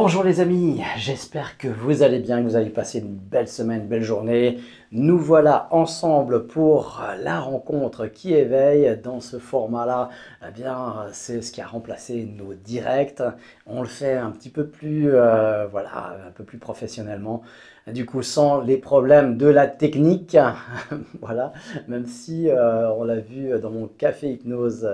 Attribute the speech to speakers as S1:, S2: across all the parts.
S1: Bonjour les amis, j'espère que vous allez bien, que vous allez passer une belle semaine, une belle journée. Nous voilà ensemble pour la rencontre qui éveille. Dans ce format-là, eh bien, c'est ce qui a remplacé nos directs. On le fait un petit peu plus, voilà, un peu plus professionnellement. Du coup, sans les problèmes de la technique, voilà. Même si on l'a vu dans mon café hypnose.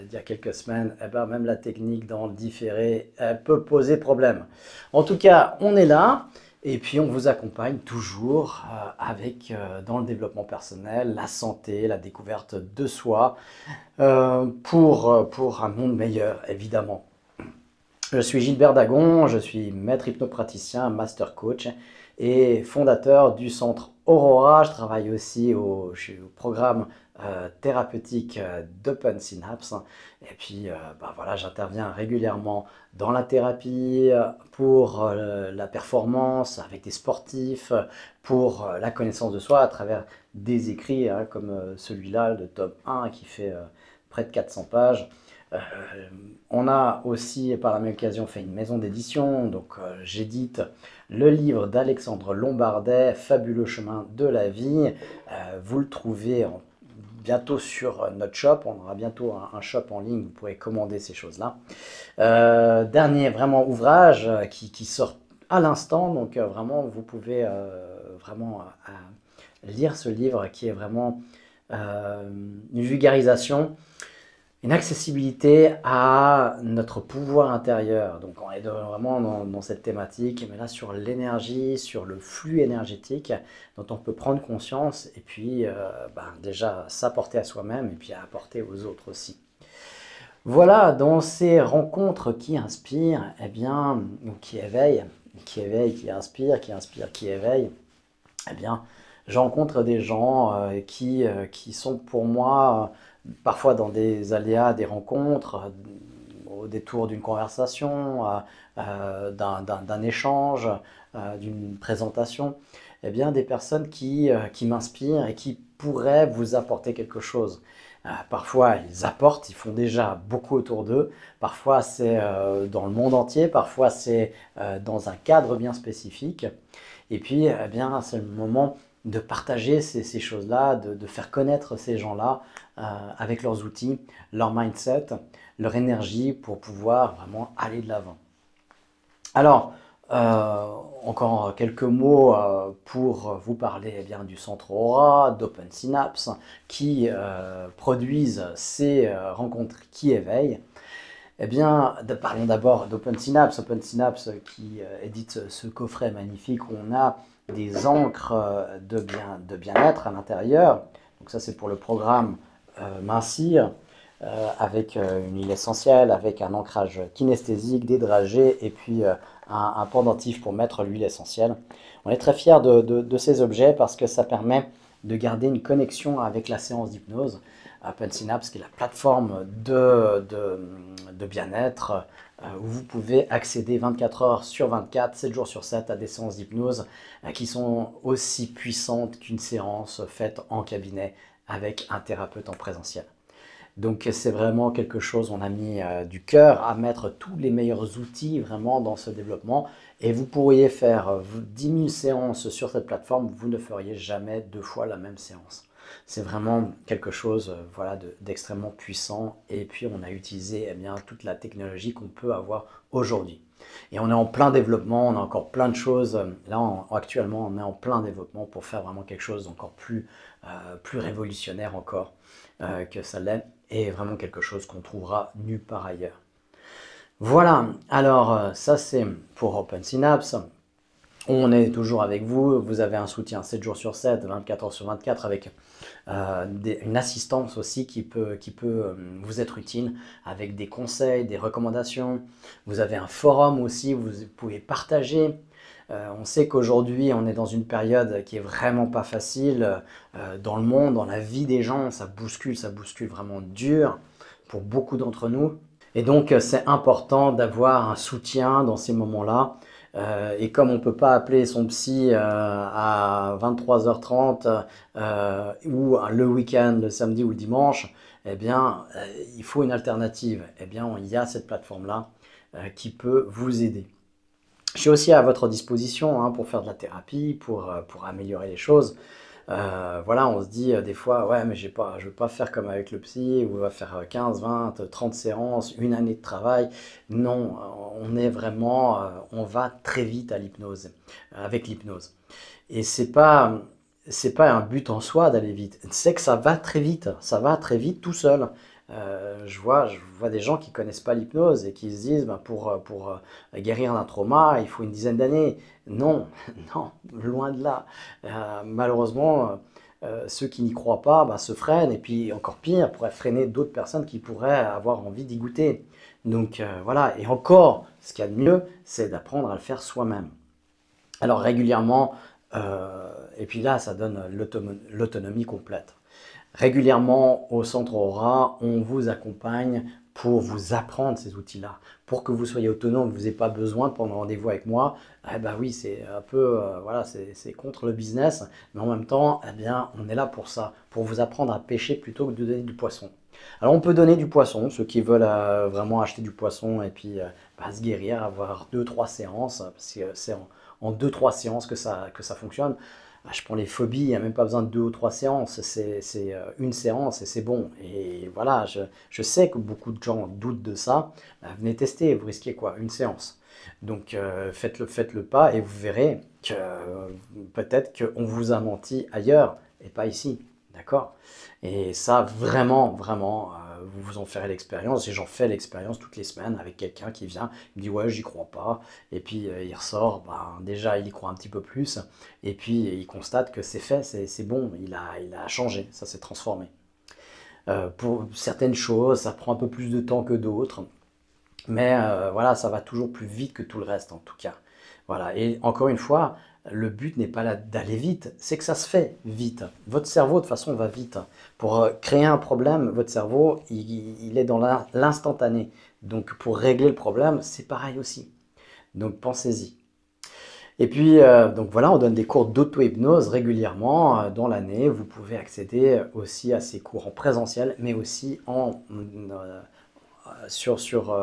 S1: Il y a quelques semaines, eh ben, même la technique dans le différé, elle peut poser problème. En tout cas, on est là et puis on vous accompagne toujours avec dans le développement personnel, la santé, la découverte de soi pour un monde meilleur, évidemment. Je suis Gilbert Dagon, je suis maître hypnopraticien, master coach et fondateur du centre Aurora. Je travaille aussi je suis au programme thérapeutique d'Open Synapse. Et puis, voilà, j'interviens régulièrement dans la thérapie, pour la performance, avec des sportifs, pour la connaissance de soi à travers des écrits hein, comme celui-là, le tome 1 qui fait près de 400 pages. Euh, on a aussi par la même occasion fait une maison d'édition, donc j'édite le livre d'Alexandre Lombardet, Fabuleux chemin de la vie. Vous le trouvez bientôt sur notre shop, on aura bientôt un shop en ligne, vous pourrez commander ces choses-là. Dernier vraiment ouvrage qui sort à l'instant, donc vraiment vous pouvez vraiment lire ce livre qui est vraiment une vulgarisation, une accessibilité à notre pouvoir intérieur. Donc on est vraiment dans cette thématique, mais là sur l'énergie, sur le flux énergétique dont on peut prendre conscience et puis déjà s'apporter à soi-même et puis à apporter aux autres aussi. Voilà, dans ces rencontres qui inspirent, eh bien, ou qui éveillent, qui inspire, qui éveille, eh bien, je rencontre des gens qui sont pour moi parfois dans des aléas, des rencontres, au détour d'une conversation, d'un échange, d'une présentation, eh bien, des personnes qui m'inspirent et qui pourraient vous apporter quelque chose. Parfois, ils apportent, ils font déjà beaucoup autour d'eux. Parfois, c'est dans le monde entier. Parfois, c'est dans un cadre bien spécifique. Et puis, eh bien, c'est le moment de partager ces choses-là, de faire connaître ces gens-là avec leurs outils, leur mindset, leur énergie pour pouvoir vraiment aller de l'avant. Alors, encore quelques mots pour vous parler eh bien, du centre Aura, d'Open Synapse, qui produisent ces rencontres qui éveillent. Eh bien, parlons d'abord d'Open Synapse. Open Synapse qui édite ce coffret magnifique où on a des encres de bien-être à l'intérieur. Donc ça, c'est pour le programme Mincir, avec une huile essentielle, avec un ancrage kinesthésique, des dragées et puis un pendentif pour mettre l'huile essentielle. On est très fiers de ces objets parce que ça permet de garder une connexion avec la séance d'hypnose. Open Synapse, qui est la plateforme de bien-être où vous pouvez accéder 24 heures sur 24, 7 jours sur 7 à des séances d'hypnose qui sont aussi puissantes qu'une séance faite en cabinet avec un thérapeute en présentiel. Donc c'est vraiment quelque chose, on a mis du cœur à mettre tous les meilleurs outils vraiment dans ce développement et vous pourriez faire 10 000 séances sur cette plateforme, vous ne feriez jamais 2 fois la même séance. C'est vraiment quelque chose voilà, d'extrêmement puissant et puis on a utilisé eh bien, toute la technologie qu'on peut avoir aujourd'hui. Et on est en plein développement, on a encore plein de choses, là actuellement on est en plein développement pour faire vraiment quelque chose d'encore plus révolutionnaire encore que ça l'est et vraiment quelque chose qu'on trouvera nulle part ailleurs. Voilà, alors ça c'est pour Open Synapse. On est toujours avec vous, vous avez un soutien 7 jours sur 7, 24 heures sur 24 avec une assistance aussi qui peut vous être utile avec des conseils, des recommandations. Vous avez un forum aussi, vous pouvez partager. On sait qu'aujourd'hui on est dans une période qui est vraiment pas facile dans le monde, dans la vie des gens, ça bouscule vraiment dur pour beaucoup d'entre nous. Et donc c'est important d'avoir un soutien dans ces moments-là. Et comme on ne peut pas appeler son psy à 23h30 ou le week-end, le samedi ou le dimanche, eh bien, il faut une alternative. Eh bien, il y a cette plateforme-là qui peut vous aider. Je suis aussi à votre disposition hein, pour faire de la thérapie, pour améliorer les choses. Voilà, on se dit des fois, ouais, mais je veux pas faire comme avec le psy, où on va faire 15, 20, 30 séances, une année de travail. Non, on est vraiment, on va très vite à l'hypnose, avec l'hypnose. Et c'est pas un but en soi d'aller vite. C'est que ça va très vite tout seul. Je vois des gens qui connaissent pas l'hypnose et qui se disent, ben, guérir d'un trauma, il faut une dizaine d'années. Non, non, loin de là. Malheureusement, ceux qui n'y croient pas bah, se freinent et puis encore pire, pourraient freiner d'autres personnes qui pourraient avoir envie d'y goûter. Donc voilà, et encore, ce qu'il y a de mieux, c'est d'apprendre à le faire soi-même. Alors régulièrement, et puis là, ça donne l'autonomie complète. Régulièrement, au Centre Aura, on vous accompagne pour vous apprendre ces outils-là, pour que vous soyez autonome, vous n'avez pas besoin de prendre rendez-vous avec moi. Eh ben oui, c'est un peu, voilà, c'est contre le business, mais en même temps, eh bien, on est là pour ça, pour vous apprendre à pêcher plutôt que de donner du poisson. Alors on peut donner du poisson, ceux qui veulent vraiment acheter du poisson et puis bah, se guérir, avoir deux trois séances, parce que c'est en 2-3 séances que ça fonctionne. Ah, je prends les phobies, il n'y a même pas besoin de 2 ou 3 séances, c'est une séance et c'est bon. Et voilà, je sais que beaucoup de gens doutent de ça. Bah, venez tester, vous risquez quoi? Une séance. Donc faites le pas et vous verrez que peut-être qu'on vous a menti ailleurs et pas ici. D'accord? Et ça, vraiment, vraiment, vous vous en ferez l'expérience. Et j'en fais l'expérience toutes les semaines avec quelqu'un qui vient, il me dit ouais, j'y crois pas. Et puis il ressort, ben, déjà il y croit un petit peu plus. Et puis il constate que c'est fait, c'est bon, il a changé, ça s'est transformé. Pour certaines choses, ça prend un peu plus de temps que d'autres. Mais voilà, ça va toujours plus vite que tout le reste en tout cas. Voilà, et encore une fois, le but n'est pas là d'aller vite, c'est que ça se fait vite. Votre cerveau, de toute façon, va vite. Pour créer un problème, votre cerveau, il est dans l'instantané. Donc pour régler le problème, c'est pareil aussi. Donc pensez-y. Et puis, donc voilà, on donne des cours d'auto-hypnose régulièrement dans l'année. Vous pouvez accéder aussi à ces cours en présentiel, mais aussi sur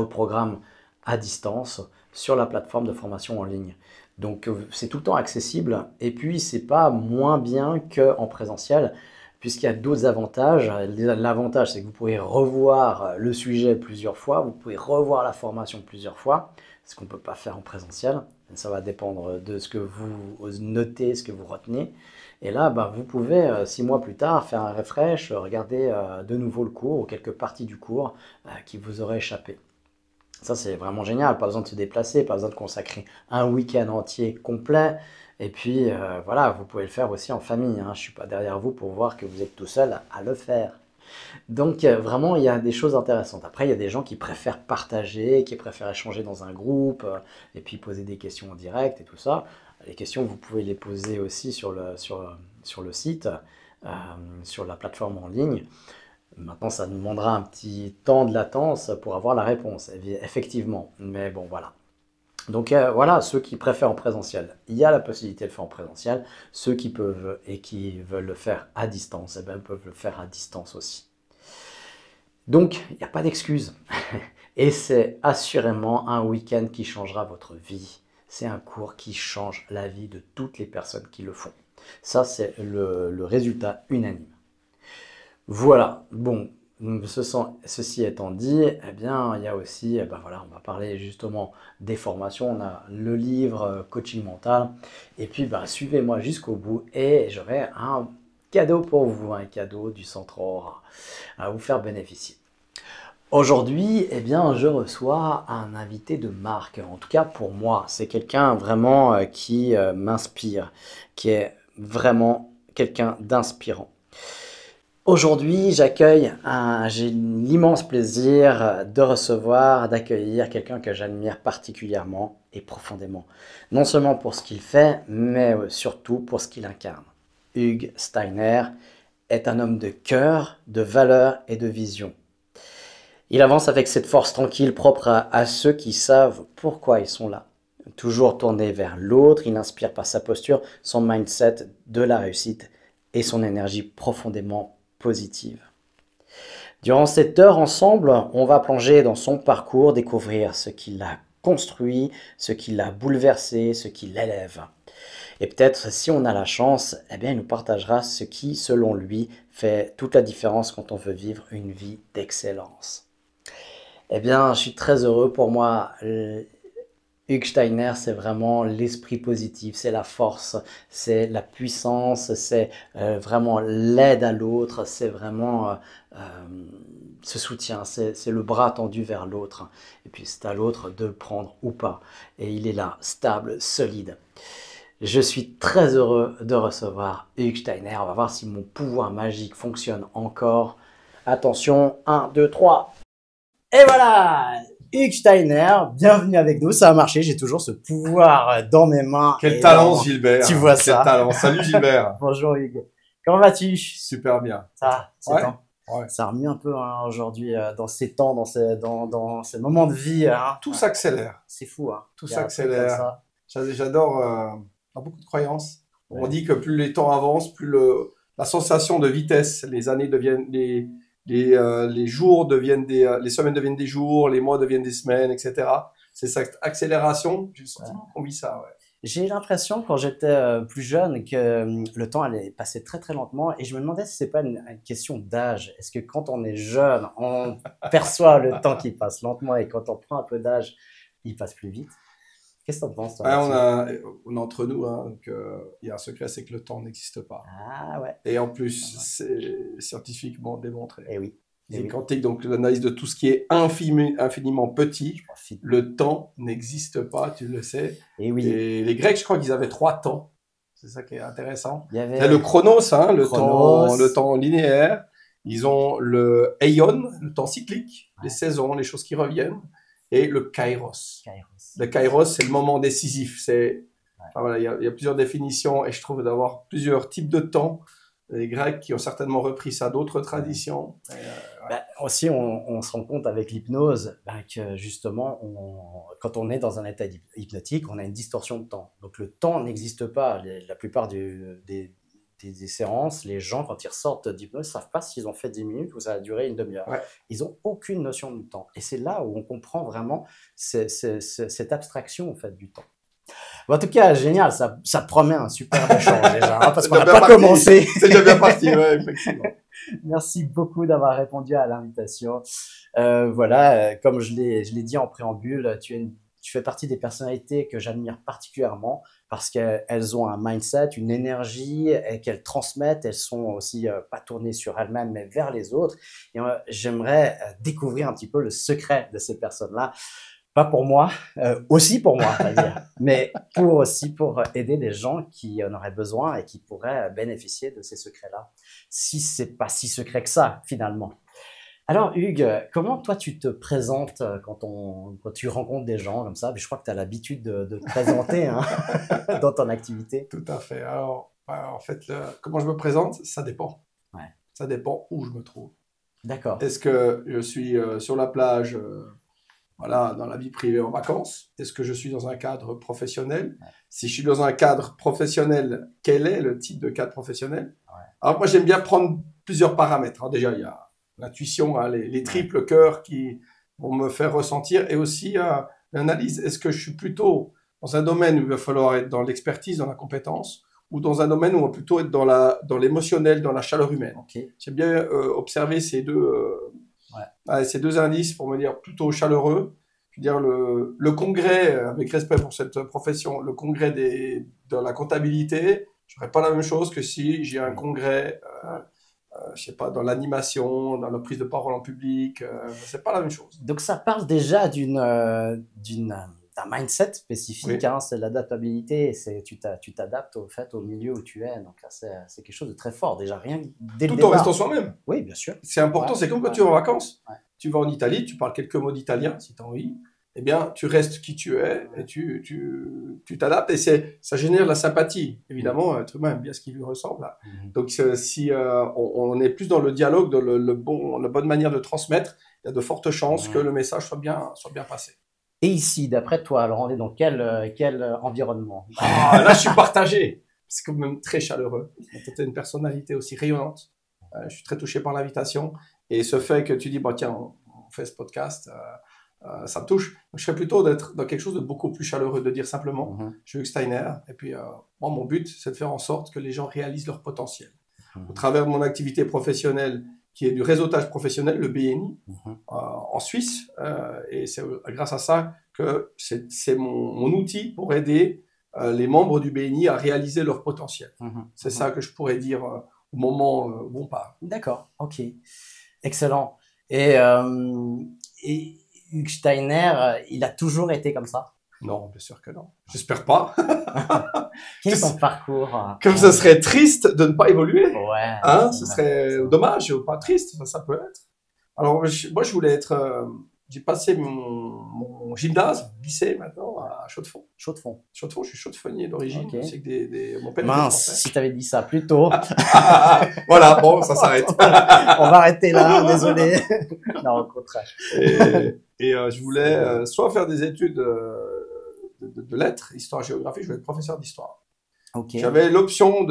S1: le programme à distance, sur la plateforme de formation en ligne. Donc c'est tout le temps accessible et puis c'est pas moins bien qu'en présentiel puisqu'il y a d'autres avantages. L'avantage c'est que vous pouvez revoir le sujet plusieurs fois, vous pouvez revoir la formation plusieurs fois, ce qu'on ne peut pas faire en présentiel. Ça va dépendre de ce que vous notez, ce que vous retenez. Et là, bah, vous pouvez, 6 mois plus tard, faire un refresh, regarder de nouveau le cours ou quelques parties du cours qui vous auraient échappé. Ça, c'est vraiment génial. Pas besoin de se déplacer, pas besoin de consacrer un week-end entier complet. Et puis, voilà, vous pouvez le faire aussi en famille. Hein. Je ne suis pas derrière vous pour voir que vous êtes tout seul à le faire. Donc, vraiment, il y a des choses intéressantes. Après, il y a des gens qui préfèrent partager, qui préfèrent échanger dans un groupe, et puis poser des questions en direct et tout ça. Les questions, vous pouvez les poser aussi sur le site, euh, sur la plateforme en ligne. Maintenant, ça demandera un petit temps de latence pour avoir la réponse, effectivement. Mais bon, voilà. Donc voilà, ceux qui préfèrent en présentiel, il y a la possibilité de le faire en présentiel. Ceux qui peuvent et qui veulent le faire à distance, eh bien, peuvent le faire à distance aussi. Donc, il n'y a pas d'excuse. Et c'est assurément un week-end qui changera votre vie. C'est un cours qui change la vie de toutes les personnes qui le font. Ça, c'est le résultat unanime. Voilà, bon, ceci étant dit, eh bien, il y a aussi, eh ben voilà, on va parler justement des formations, on a le livre Coaching Mental, et puis ben, suivez-moi jusqu'au bout et j'aurai un cadeau pour vous, un cadeau du Centre Aura à vous faire bénéficier. Aujourd'hui, eh bien, je reçois un invité de marque, en tout cas pour moi, c'est quelqu'un vraiment qui m'inspire, qui est vraiment quelqu'un d'inspirant. Aujourd'hui, j'ai l'immense plaisir de recevoir, d'accueillir quelqu'un que j'admire particulièrement et profondément. Non seulement pour ce qu'il fait, mais surtout pour ce qu'il incarne. Hugues Steiner est un homme de cœur, de valeur et de vision. Il avance avec cette force tranquille propre à ceux qui savent pourquoi ils sont là. Toujours tourné vers l'autre, il inspire par sa posture, son mindset de la réussite et son énergie profondément positive. Durant cette heure ensemble, on va plonger dans son parcours, découvrir ce qui l'a construit, ce qui l'a bouleversé, ce qui l'élève. Et peut-être, si on a la chance, eh bien, il nous partagera ce qui, selon lui, fait toute la différence quand on veut vivre une vie d'excellence. Eh bien, je suis très heureux. Pour moi, Hugh Steiner, c'est vraiment l'esprit positif, c'est la force, c'est la puissance, c'est vraiment l'aide à l'autre, c'est vraiment euh, ce soutien, c'est le bras tendu vers l'autre. Et puis c'est à l'autre de le prendre ou pas. Et il est là, stable, solide. Je suis très heureux de recevoir Hugh Steiner. On va voir si mon pouvoir magique fonctionne encore. Attention, 1, 2, 3. Et voilà! Hugh Steiner, bienvenue avec nous. Ça a marché, j'ai toujours ce pouvoir dans mes mains.
S2: Quel talent, Gilbert!
S1: Tu vois ça?
S2: Quel talent! Salut Gilbert!
S1: Bonjour Hugues. Comment vas-tu?
S2: Super bien.
S1: Ça, c'est
S2: Ouais.
S1: temps.
S2: Ouais.
S1: Ça remue un peu hein, aujourd'hui dans ces temps, dans ces moments de vie. Hein.
S2: Tout s'accélère.
S1: C'est fou. Hein.
S2: Tout
S1: Il y a un truc comme
S2: s'accélère.
S1: ça.
S2: J'adore beaucoup de croyances.
S1: Ouais.
S2: On dit que plus les temps avancent, plus la sensation de vitesse, les années deviennent les jours deviennent les semaines deviennent des jours, les mois deviennent des semaines, etc. C'est cette accélération. J'ai le sentiment qu'on vit ça. Ouais.
S1: J'ai l'impression quand j'étais plus jeune que le temps allait passer très très lentement et je me demandais si c'est pas une question d'âge. Est-ce que quand on est jeune, on perçoit le temps qui passe lentement et quand on prend un peu d'âge, il passe plus vite? Qu'est-ce que tu en penses toi?
S2: Ouais, on est entre nous, hein, donc il y a un secret, c'est que le temps n'existe pas.
S1: Ah ouais.
S2: Et en plus, c'est scientifiquement démontré.
S1: Eh oui.
S2: Physique quantique, donc l'analyse de tout ce qui est infiniment petit, le temps n'existe pas, tu le sais.
S1: Et oui.
S2: Et les Grecs, je crois qu'ils avaient 3 temps. C'est ça qui est intéressant.
S1: Il y avait
S2: il y a le chronos, hein, le temps linéaire. Ils ont le aion, le temps cyclique, les saisons, les choses qui reviennent, et le kairos. Le kairos, c'est le moment décisif. Enfin, voilà, il y a plusieurs définitions, et je trouve d'avoir plusieurs types de temps. Les Grecs qui ont certainement repris ça d'autres traditions.
S1: Aussi, on se rend compte avec l'hypnose que justement, quand on est dans un état hypnotique, on a une distorsion de temps. Donc le temps n'existe pas. La plupart des séances, les gens, quand ils ressortent d'hypnose, ne savent pas s'ils ont fait 10 minutes ou ça a duré une demi-heure.
S2: Ouais.
S1: Ils n'ont aucune notion du temps. Et c'est là où on comprend vraiment cette abstraction en fait, du temps. Bon, en tout cas, génial, ça promet un super échange déjà, hein, parce qu'on n'a pas commencé.
S2: C'est déjà bien parti, ouais, effectivement.
S1: Merci beaucoup d'avoir répondu à l'invitation. Voilà, comme je l'ai dit en préambule, tu fais partie des personnalités que j'admire particulièrement parce qu'elles ont un mindset, une énergie et qu'elles transmettent. Elles sont aussi pas tournées sur elles-mêmes, mais vers les autres. Et j'aimerais découvrir un petit peu le secret de ces personnes-là. Pas pour moi, aussi pour moi, on va dire, mais aussi pour aider les gens qui en auraient besoin et qui pourraient bénéficier de ces secrets-là. Si c'est pas si secret que ça, finalement. Alors, Hugues, comment toi tu te présentes quand tu rencontres des gens comme ça? Je crois que tu as l'habitude de te présenter hein, dans ton activité.
S2: Tout à fait. Alors, en fait, comment je me présente, ça dépend.
S1: Ouais.
S2: Ça dépend où je me trouve.
S1: D'accord.
S2: Est-ce que je suis sur la plage voilà, dans la vie privée en vacances? Est-ce que je suis dans un cadre professionnel?
S1: Ouais.
S2: Si je suis dans un cadre professionnel, quel est le type de cadre professionnel?
S1: Ouais.
S2: Alors moi, j'aime bien prendre plusieurs paramètres. Alors déjà, il y a l'intuition, hein, les triples cœurs qui vont me faire ressentir, et aussi l'analyse. Est-ce que je suis plutôt dans un domaine où il va falloir être dans l'expertise, dans la compétence, ou dans un domaine où on va plutôt être dans l'émotionnel, dans la chaleur humaine?
S1: Okay.
S2: J'aime bien observer ces deux indices pour me dire plutôt chaleureux. Je veux dire, le congrès, avec respect pour cette profession, le congrès de la comptabilité, je ferais pas la même chose que si j'ai un congrès, je sais pas, dans l'animation, dans la prise de parole en public, c'est pas la même chose.
S1: Donc ça parle déjà d'un mindset spécifique,
S2: Oui.
S1: hein, c'est l'adaptabilité, tu t'adaptes au milieu où tu es, donc là c'est quelque chose de très fort déjà, rien dès le
S2: Tout
S1: départ.
S2: en restant soi-même.
S1: Oui, bien sûr.
S2: C'est important, c'est comme quand tu vas en vacances.
S1: Ouais.
S2: Tu vas en Italie, tu parles quelques mots d'italien si tu as envie, eh bien tu restes qui tu es et tu t'adaptes, et ça génère de la sympathie. Évidemment, l'être humain aime bien ce qui lui ressemble. Là. Donc si on est plus dans le dialogue, dans la bonne manière de transmettre, il y a de fortes chances que le message soit bien passé.
S1: Et ici, d'après toi, alors on est dans quel environnement?
S2: Là, je suis partagé. C'est quand même très chaleureux. Tu as une personnalité aussi rayonnante. Je suis très touché par l'invitation. Et ce fait que tu dis, bah, tiens, on fait ce podcast, ça me touche. Donc, je serais plutôt d'être dans quelque chose de beaucoup plus chaleureux, de dire simplement, je suis Hugues Steiner, et puis moi, mon but, c'est de faire en sorte que les gens réalisent leur potentiel. Au travers de mon activité professionnelle, qui est du réseautage professionnel, le BNI, en Suisse, et c'est grâce à ça que c'est mon outil pour aider les membres du BNI à réaliser leur potentiel. C'est ça que je pourrais dire au moment où on parle.
S1: D'accord, ok. Excellent. Et Hugues Steiner, il a toujours été comme ça?
S2: Non, bien sûr que non. J'espère pas.
S1: Quel est ton parcours?
S2: Comme ça serait triste de ne pas évoluer.
S1: Ouais.
S2: Hein, ce serait dommage, pas triste, ça peut être. Alors, moi, je voulais être... j'ai passé mon gymnase, lycée maintenant, à Chaux-de-Fonds.
S1: Chaux-de-Fonds.
S2: Chaux-de-Fonds, je suis chaux-de-fonnier d'origine.
S1: Okay.
S2: C'est que mon père
S1: mince, si tu avais dit ça plus tôt.
S2: Voilà, bon, ça s'arrête.
S1: On va arrêter là, désolé. Non, au contraire.
S2: Et je voulais soit faire des études de lettres, histoire-géographie, je voulais être professeur d'histoire.
S1: Okay.
S2: J'avais l'option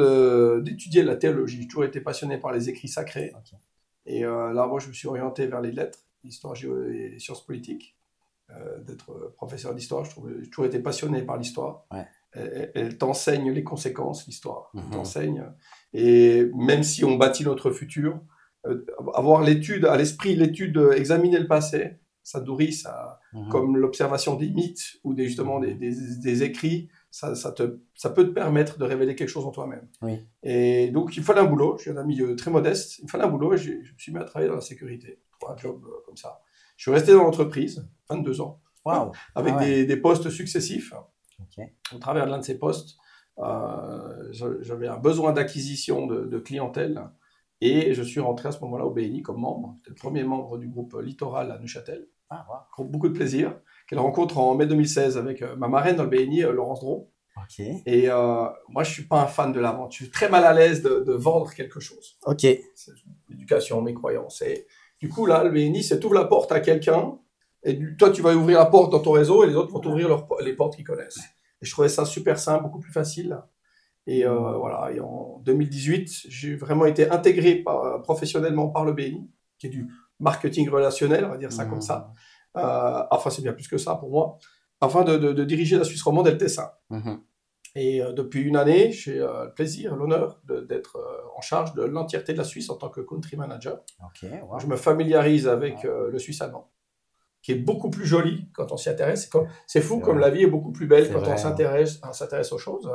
S2: d'étudier la théologie. J'ai toujours été passionné par les écrits sacrés. Okay. Et là, moi, je me suis orienté vers les lettres, l'histoire et sciences politiques. D'être professeur d'histoire, j'ai toujours été passionné par l'histoire.
S1: Ouais.
S2: Elle t'enseigne les conséquences, l'histoire. Elle t'enseigne. Et même si on bâtit notre futur, avoir l'étude à l'esprit, examiner le passé, ça nourrit, ça, comme l'observation des mythes ou justement des écrits, ça peut te permettre de révéler quelque chose en toi-même.
S1: Oui.
S2: Et donc, il fallait un boulot. Je suis d'un milieu très modeste. Il fallait un boulot et je me suis mis à travailler dans la sécurité. Pour un job comme ça. Je suis resté dans l'entreprise 22 ans.
S1: Wow.
S2: Avec des postes successifs.
S1: Okay.
S2: Au travers de l'un de ces postes, j'avais un besoin d'acquisition de clientèle. Et je suis rentré à ce moment-là au BNI comme membre. J'étais le premier membre du groupe Littoral à Neuchâtel.
S1: Wow.
S2: Beaucoup de plaisir. Quelle rencontre en mai 2016 avec ma marraine dans le BNI, Laurence Dron.
S1: Okay.
S2: Et moi, je ne suis pas un fan de la vente. Je suis très mal à l'aise de vendre quelque chose.
S1: Okay.
S2: C'est l'éducation, mes croyances. Et du coup, là, le BNI, c'est t'ouvres la porte à quelqu'un. Et toi, tu vas ouvrir la porte dans ton réseau et les autres vont t'ouvrir les portes qu'ils connaissent. Et je trouvais ça super simple, beaucoup plus facile. Et voilà, et en 2018, j'ai vraiment été intégré professionnellement par le BNI, qui est du marketing relationnel, on va dire ça comme ça. Enfin, c'est bien plus que ça pour moi, afin de diriger la Suisse romande et le Tessin. Et depuis une année, j'ai le plaisir, l'honneur d'être en charge de l'entièreté de la Suisse en tant que country manager.
S1: Okay, wow.
S2: Je me familiarise avec le suisse allemand, qui est beaucoup plus joli quand on s'y intéresse. C'est fou comme la vie est beaucoup plus belle quand on s'intéresse aux choses.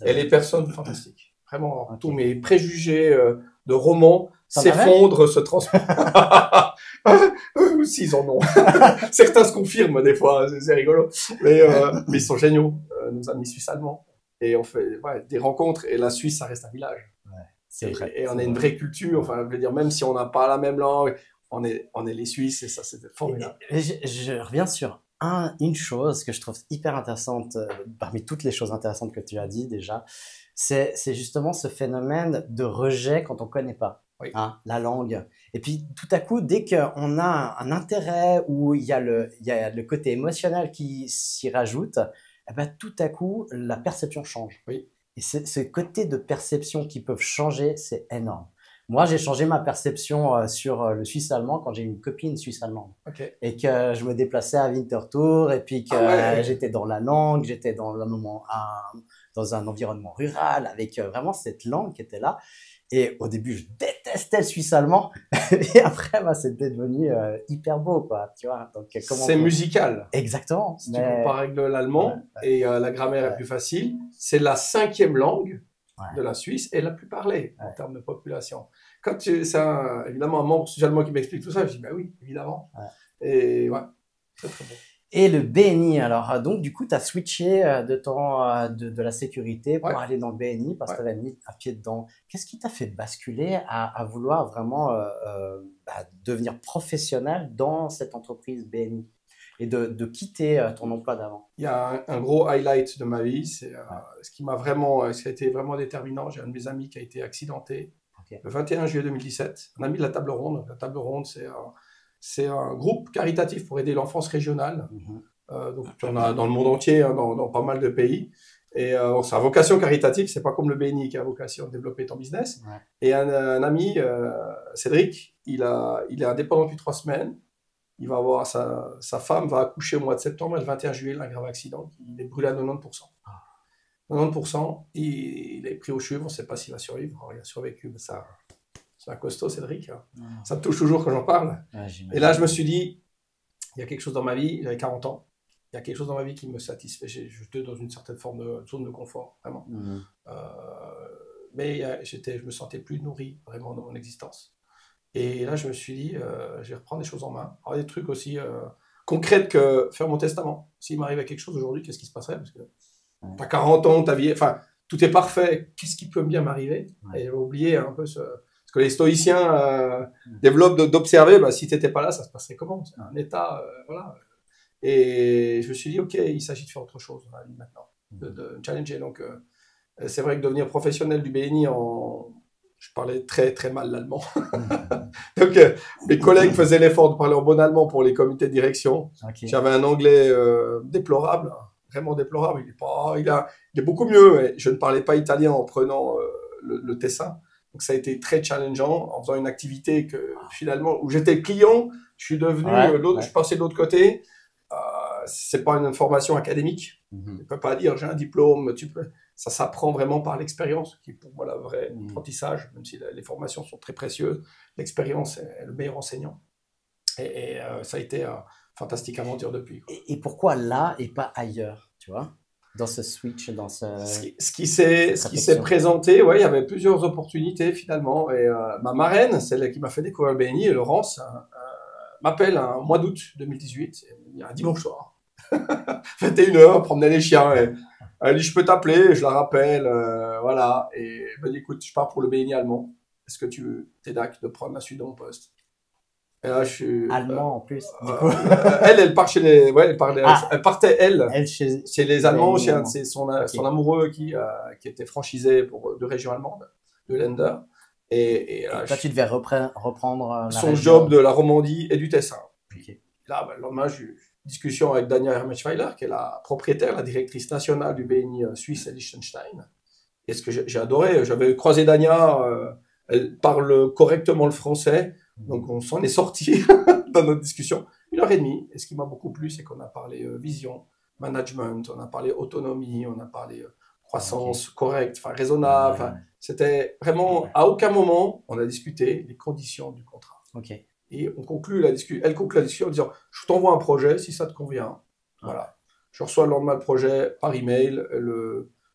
S2: Et les personnes fantastiques. Vraiment, tous mes préjugés de romans s'effondrent, se transforment. S'ils en ont. Certains se confirment des fois, c'est rigolo. Mais ils sont géniaux, nos amis suisses-allemands. Et on fait des rencontres, et la Suisse, ça reste un village.
S1: Ouais, c'est vrai.
S2: Et on a une vraie culture, enfin, je veux dire, même si on n'a pas la même langue, on est les Suisses, et ça, c'est formidable.
S1: Je reviens sur une chose que je trouve hyper intéressante, parmi toutes les choses intéressantes que tu as dit déjà, c'est justement ce phénomène de rejet quand on connaît pas la langue. Et puis, tout à coup, dès qu'on a un intérêt où il y a le côté émotionnel qui s'y rajoute, eh ben, tout à coup, la perception change.
S2: Oui.
S1: Et ce côté de perception qui peuvent changer, c'est énorme. Moi, j'ai changé ma perception sur le suisse allemand quand j'ai une copine suisse allemande.
S2: Okay.
S1: Et que je me déplaçais à Winterthur et puis que j'étais dans la langue, j'étais dans un environnement rural avec vraiment cette langue qui était là. Et au début, je détestais le suisse allemand. Et après, c'était devenu hyper beau, quoi. Tu vois. Donc,
S2: c'est musical.
S1: Exactement.
S2: Si tu compares avec l'allemand et la grammaire est plus facile, c'est la 5e langue de la Suisse et la plus parlée en termes de population. Quand c'est évidemment un membre allemand qui m'explique tout ça, je dis bah oui, évidemment. Et c'est très bon.
S1: Et le BNI, alors donc du coup tu as switché de la sécurité pour aller dans le BNI parce que tu avais mis un pied dedans. Qu'est-ce qui t'a fait basculer à vouloir vraiment devenir professionnel dans cette entreprise BNI et de quitter ton emploi d'avant?
S2: Il y a un gros highlight de ma vie, c'est ce qui a été vraiment déterminant. J'ai un de mes amis qui a été accidenté le 21 juillet 2017, un ami de la Table Ronde. La Table Ronde, c'est un groupe caritatif pour aider l'enfance régionale. Donc, on a dans le monde entier, dans pas mal de pays. Et sa vocation caritative, c'est pas comme le BNI qui a vocation à développer ton business. Et un ami, Cédric, il est indépendant depuis 3 semaines. il va avoir sa femme va accoucher au mois de septembre, et le 21 juillet, il a un grave accident, il est brûlé à 90%. 90%, il est pris au cheveu, on ne sait pas s'il va survivre. Alors, il a survécu, mais ça, c'est un costaud, Cédric. Ça me touche toujours quand j'en parle. Et là, je me suis dit, il y a quelque chose dans ma vie, j'avais 40 ans, il y a quelque chose dans ma vie qui me satisfait. J'étais dans une certaine forme de zone de confort, vraiment. Mais je me sentais plus nourri, vraiment, dans mon existence. Et là, je me suis dit, je vais reprendre les choses en main. Alors, des trucs aussi concrets que faire mon testament. S'il m'arrivait quelque chose aujourd'hui, qu'est-ce qui se passerait? Parce que tu as 40 ans, ta vie, enfin, tout est parfait. Qu'est-ce qui peut bien m'arriver? Et j'avais oublié un peu ce que les stoïciens développent d'observer. Bah, si tu n'étais pas là, ça se passerait comment? C'est un état, voilà. Et je me suis dit, OK, il s'agit de faire autre chose dans la vie maintenant, de challenger. Donc, c'est vrai que devenir professionnel du BNI je parlais très très mal l'allemand. Donc, mes collègues faisaient l'effort de parler en bon allemand pour les comités de direction. J'avais un anglais déplorable, vraiment déplorable. Il est beaucoup mieux. Mais je ne parlais pas italien en prenant le Tessin. Donc, ça a été très challengeant en faisant une activité que finalement, où j'étais client, je suis devenu je suis passé de l'autre côté. C'est pas une formation académique. Je ne peux pas dire j'ai un diplôme. Ça s'apprend vraiment par l'expérience, qui est pour moi le vrai apprentissage, même si les formations sont très précieuses. L'expérience est le meilleur enseignant. Et ça a été une fantastique aventure depuis.
S1: Et pourquoi là et pas ailleurs, tu vois, dans ce switch, dans
S2: ce qui s'est présenté, il y avait plusieurs opportunités finalement. Et ma marraine, celle qui m'a fait découvrir le BNI, Laurence, m'appelle un mois d'août 2018, il y a un dimanche soir. 21h, promener les chiens. Elle dit, je peux t'appeler, je la rappelle, voilà. Et elle me dit, écoute, je pars pour le BNI allemand. Est-ce que tu es d'accord de prendre la suite de mon poste? Et là, je suis...
S1: Allemand en plus, du coup.
S2: Elle part chez les... Ouais, elle partait, elle chez les Allemands, chez son amoureux qui était franchisé de région allemande, de Länder. Et là,
S1: toi, tu devais reprendre
S2: son job de la Romandie et du Tessin. Là, le lendemain, j'ai eu une discussion avec Dania Hermschweiler, qui est la propriétaire, la directrice nationale du BNI Suisse et Liechtenstein. Et ce que j'ai adoré, j'avais croisé Dania, elle parle correctement le français, donc on s'en est sorti dans notre discussion. 1h30. Et ce qui m'a beaucoup plu, c'est qu'on a parlé vision, management, on a parlé autonomie, on a parlé croissance correcte, raisonnable. C'était vraiment, à aucun moment, on a discuté les conditions du contrat. Et on conclut la discussion. Elle conclut la discussion en disant, je t'envoie un projet, si ça te convient. Voilà. Je reçois le lendemain le projet par email.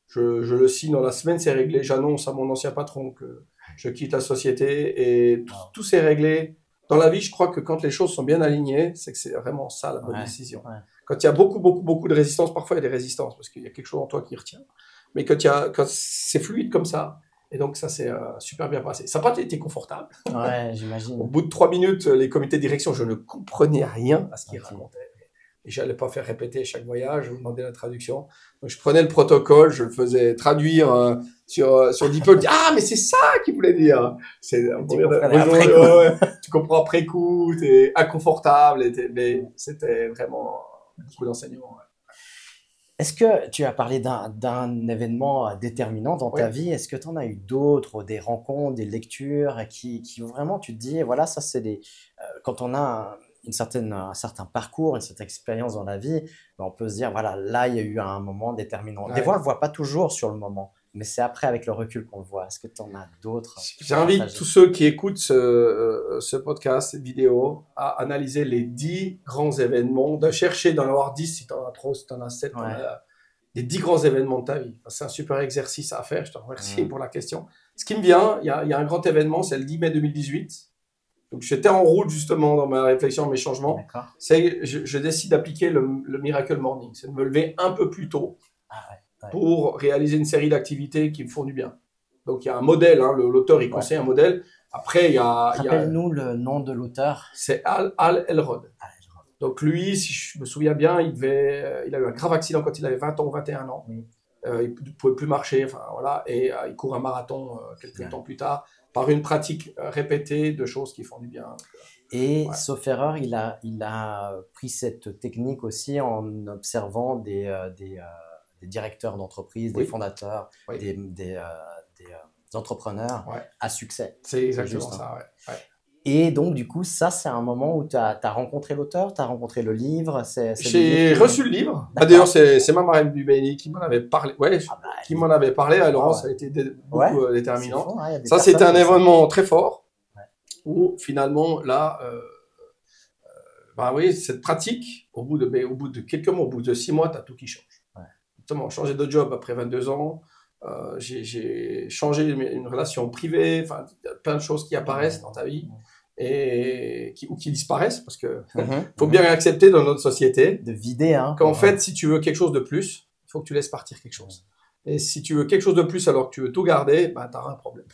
S2: Je le signe dans la semaine, c'est réglé. J'annonce à mon ancien patron que je quitte la société et tout s'est réglé. Dans la vie, je crois que quand les choses sont bien alignées, c'est que c'est vraiment ça la bonne décision. Quand il y a beaucoup de résistance, parfois il y a des résistances parce qu'il y a quelque chose en toi qui retient. Mais quand c'est fluide comme ça, et donc ça s'est super bien passé. Ça n'a pas été confortable.
S1: J'imagine.
S2: Au bout de 3 minutes, les comités de direction, je ne comprenais rien à ce qu'ils racontaient. Et je n'allais pas faire répéter chaque voyage, je vous demandais la traduction. Donc je prenais le protocole, je le faisais traduire sur DeepL. Ah, mais c'est ça qu'il voulait dire. Tu comprends après coup, t'es inconfortable, mais c'était vraiment beaucoup d'enseignements.
S1: Est-ce que tu as parlé d'un événement déterminant dans ta vie? Est-ce que tu en as eu d'autres, des rencontres, des lectures qui vraiment, tu te dis, voilà, ça c'est quand on a un certain parcours, une certaine expérience dans la vie, on peut se dire, voilà, là, il y a eu un moment déterminant. Des fois, on ne le voit pas toujours sur le moment, mais c'est après, avec le recul, qu'on le voit. Est-ce que tu en as d'autres?
S2: J'invite tous ceux qui écoutent ce podcast, cette vidéo, à analyser les 10 grands événements, de chercher d'en avoir 10, si tu en as trop, si tu en as 7, les 10 grands événements de ta vie. C'est un super exercice à faire, je te remercie pour la question. Ce qui me vient, il y a un grand événement, c'est le 10 mai 2018. Donc, j'étais en route justement dans ma réflexion, mes changements. Je décide d'appliquer le Miracle Morning. C'est de me lever un peu plus tôt pour réaliser une série d'activités qui me font du bien. Donc, il y a un modèle. L'auteur, il conseille un modèle. Après, il y a...
S1: Rappelle-nous le nom de l'auteur.
S2: C'est Al Elrod. Donc, lui, si je me souviens bien, il a eu un grave accident quand il avait 20 ans ou 21 ans. Il ne pouvait plus marcher. Et il court un marathon quelques temps plus tard, par une pratique répétée de choses qui font du bien.
S1: Et sauf erreur, il a pris cette technique aussi en observant des directeurs d'entreprise, des fondateurs, des entrepreneurs à succès.
S2: C'est exactement ça,
S1: Et donc, du coup, ça, c'est un moment où tu as rencontré l'auteur, tu as rencontré le livre.
S2: J'ai reçu le livre. D'ailleurs, c'est ma marraine du Béni qui m'en avait parlé. Ouais, qui m'en avait parlé. Laurent, ça a été beaucoup déterminant.
S1: Fou, hein,
S2: ça, c'était un événement très fort où finalement, là, oui, cette pratique, au bout de quelques mois, au bout de 6 mois, tu as tout qui change. Justement, changer de job après 22 ans. J'ai changé une relation privée, enfin, plein de choses qui apparaissent dans ta vie et qui disparaissent parce que faut bien accepter dans notre société
S1: de vider, hein,
S2: qu'en fait, si tu veux quelque chose de plus, il faut que tu laisses partir quelque chose. Et si tu veux quelque chose de plus alors que tu veux tout garder, bah, tu auras un problème.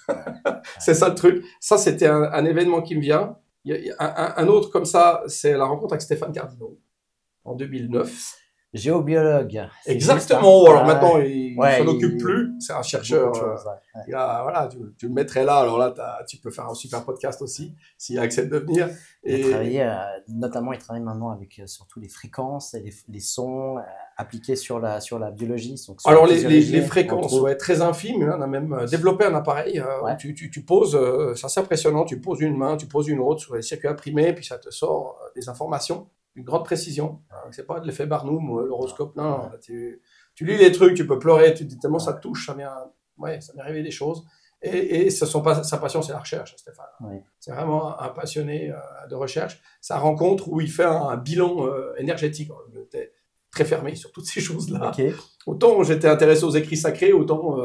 S2: C'est ça le truc. Ça, c'était un événement qui me vient. Il y a un autre comme ça, c'est la rencontre avec Stéphane Cardino en 2009.
S1: Géobiologue.
S2: Exactement. Alors maintenant, il s'en occupe plus. C'est un chercheur. Voilà, tu le mettrais là. Alors là, tu peux faire un super podcast aussi s'il accepte de venir.
S1: Il travaille maintenant avec surtout les fréquences et les sons appliqués sur la biologie. Donc
S2: alors les fréquences, très infimes. On a même développé un appareil. Tu poses, c'est assez impressionnant. Tu poses une main, tu poses une autre sur les circuits imprimés, puis ça te sort des informations. Une grande précision. C'est pas de l'effet Barnum ou l'horoscope. Non, tu lis les trucs, tu peux pleurer, tu dis tellement ça te touche, ça vient réveiller des choses. Et sa passion, c'est la recherche, Stéphane. C'est vraiment un passionné de recherche. Sa rencontre où il fait un bilan énergétique. J'étais très fermé sur toutes ces choses-là. Autant j'étais intéressé aux écrits sacrés, autant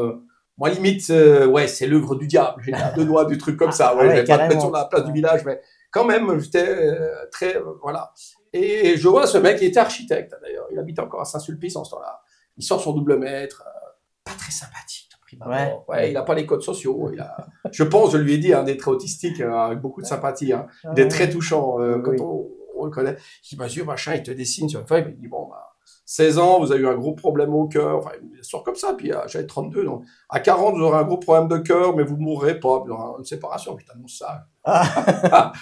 S2: moi limite, c'est l'œuvre du diable. J'ai deux doigts du truc comme ça. Je vais pas te mettre sur la place du village, mais quand même, j'étais très voilà. Et je vois ce mec, il était architecte d'ailleurs, il habitait encore à Saint-Sulpice en ce temps-là. Il sort son double mètre, pas très sympathique de prime abord. Il a pas les codes sociaux. Je pense, je lui ai dit, des traits autistiques avec beaucoup de sympathie, des traits touchants quand on le connaît. Il mesure machin, il te dessine sur une feuille, il dit 16 ans, vous avez eu un gros problème au cœur, enfin, il sort comme ça, puis j'avais 32, donc à 40, vous aurez un gros problème de cœur, mais vous mourrez pas, vous aurez une séparation, puis t'annonces ça.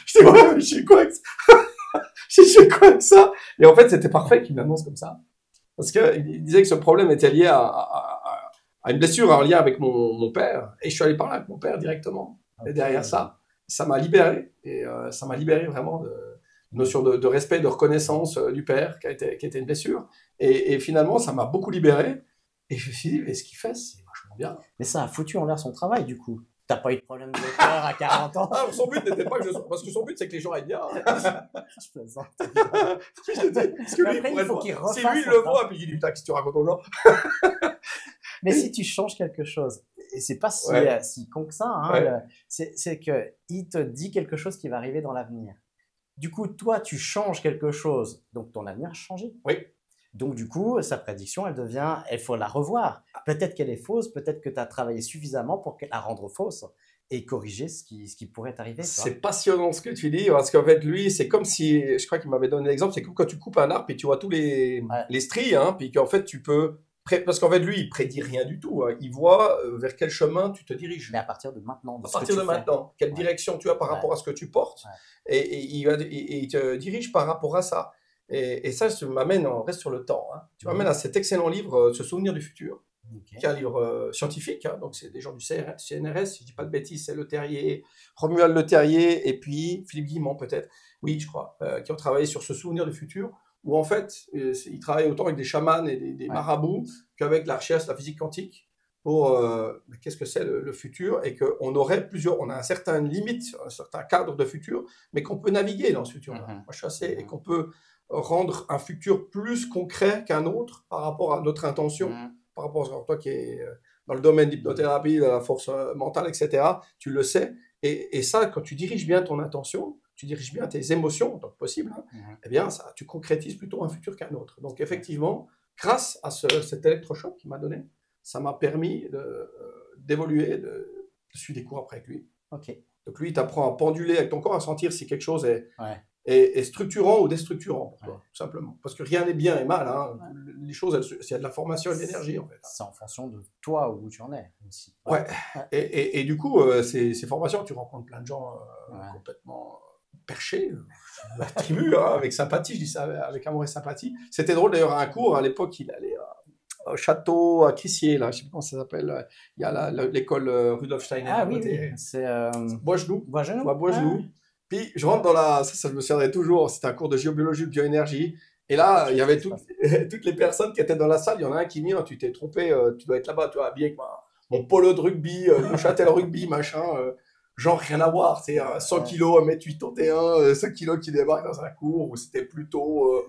S2: Je dis, je suis quoi avec ça? Je suis quoi avec ça? Et en fait, c'était parfait qu'il m'annonce comme ça. Parce qu'il disait que ce problème était lié à une blessure en lien avec mon père. Et je suis allé parler avec mon père directement. Et derrière ça m'a libéré. Et ça m'a libéré vraiment de notion de respect, de reconnaissance du père qui était une blessure. Et finalement, ça m'a beaucoup libéré. Et je me suis dit, mais ce qu'il fait, c'est vachement bien.
S1: Mais ça a foutu en l'air son travail, du coup. T'as pas eu de problème de cœur à 40 ans.
S2: Son but n'était pas que parce que son but, c'est que les gens aillent bien.
S1: Je plaisante.
S2: Parce que lui, il faut qu'il refasse. Si lui, il le voit, puis il dit, putain, qu'est-ce que tu racontes aux gens?
S1: Mais si tu changes quelque chose, et c'est pas si con que ça, c'est que il te dit quelque chose qui va arriver dans l'avenir. Du coup, toi, tu changes quelque chose, donc ton avenir a changé.
S2: Oui.
S1: Donc, du coup, sa prédiction, il faut la revoir. Peut-être qu'elle est fausse, peut-être que tu as travaillé suffisamment pour la rendre fausse et corriger ce qui pourrait arriver.
S2: C'est passionnant ce que tu dis, parce qu'en fait, lui, c'est comme si, je crois qu'il m'avait donné l'exemple, c'est comme quand tu coupes un arbre et tu vois tous les stries, puis qu'en fait, tu peux... Parce qu'en fait, lui, il prédit rien du tout. Il voit vers quel chemin tu te diriges.
S1: Mais à partir de maintenant.
S2: À partir de maintenant. Quelle direction tu as par rapport à ce que tu portes. Et il te dirige par rapport à ça. Et ça m'amène, on reste sur le temps. Tu m'amènes à cet excellent livre, Se souvenir du futur, qui est un livre scientifique. Donc, c'est des gens du CNRS, si je ne dis pas de bêtises, c'est Le Terrier, Romuald Le Terrier, et puis Philippe Guillemont, peut-être. Oui, je crois, qui ont travaillé sur Ce souvenir du futur, où en fait, ils travaillent autant avec des chamans et des marabouts qu'avec la recherche, la physique quantique, pour qu'est-ce que c'est le futur, et qu'on aurait on a un certain limite, un certain cadre de futur, mais qu'on peut naviguer dans ce futur-là. Moi, je suis assez, et qu'on peut rendre un futur plus concret qu'un autre par rapport à notre intention, par rapport à toi qui est dans le domaine de l'hypnothérapie, de la force mentale, etc. Tu le sais. Et ça, quand tu diriges bien ton intention, tu diriges bien tes émotions, tant que possible, eh bien, ça, tu concrétises plutôt un futur qu'un autre. Donc, effectivement, grâce à cet électrochoc qu'il m'a donné, ça m'a permis d'évoluer, de suivre des cours après avec lui. Donc, lui, il t'apprend à penduler avec ton corps, à sentir si quelque chose est structurant ou déstructurant pour toi, tout simplement. Parce que rien n'est bien et mal. Les choses, il y a de la formation et de l'énergie, en fait.
S1: C'est en fonction de toi où tu en es aussi.
S2: Et du coup, ces formations, tu rencontres plein de gens complètement perchés, la tribu, avec sympathie, je dis ça avec amour et sympathie. C'était drôle d'ailleurs à un cours, à l'époque, il allait au château à Crissier, là, je sais pas comment ça s'appelle. Il y a l'école Rudolf Steiner.
S1: Ah oui, c'est
S2: Bois-Genoux.
S1: Bois-Genoux.
S2: Puis je rentre dans ça je me souviendrai toujours, c'était un cours de géobiologie, de bioénergie. Et là, il y avait toutes les personnes qui étaient dans la salle. Il y en a un qui dit, oh, tu t'es trompé, tu dois être là-bas, tu vois, habillé avec mon polo de rugby, Neuchâtel rugby, machin. Genre rien à voir, c'est 100 kilos, 1m81, 5 kilos qui débarquent dans un cours où c'était plutôt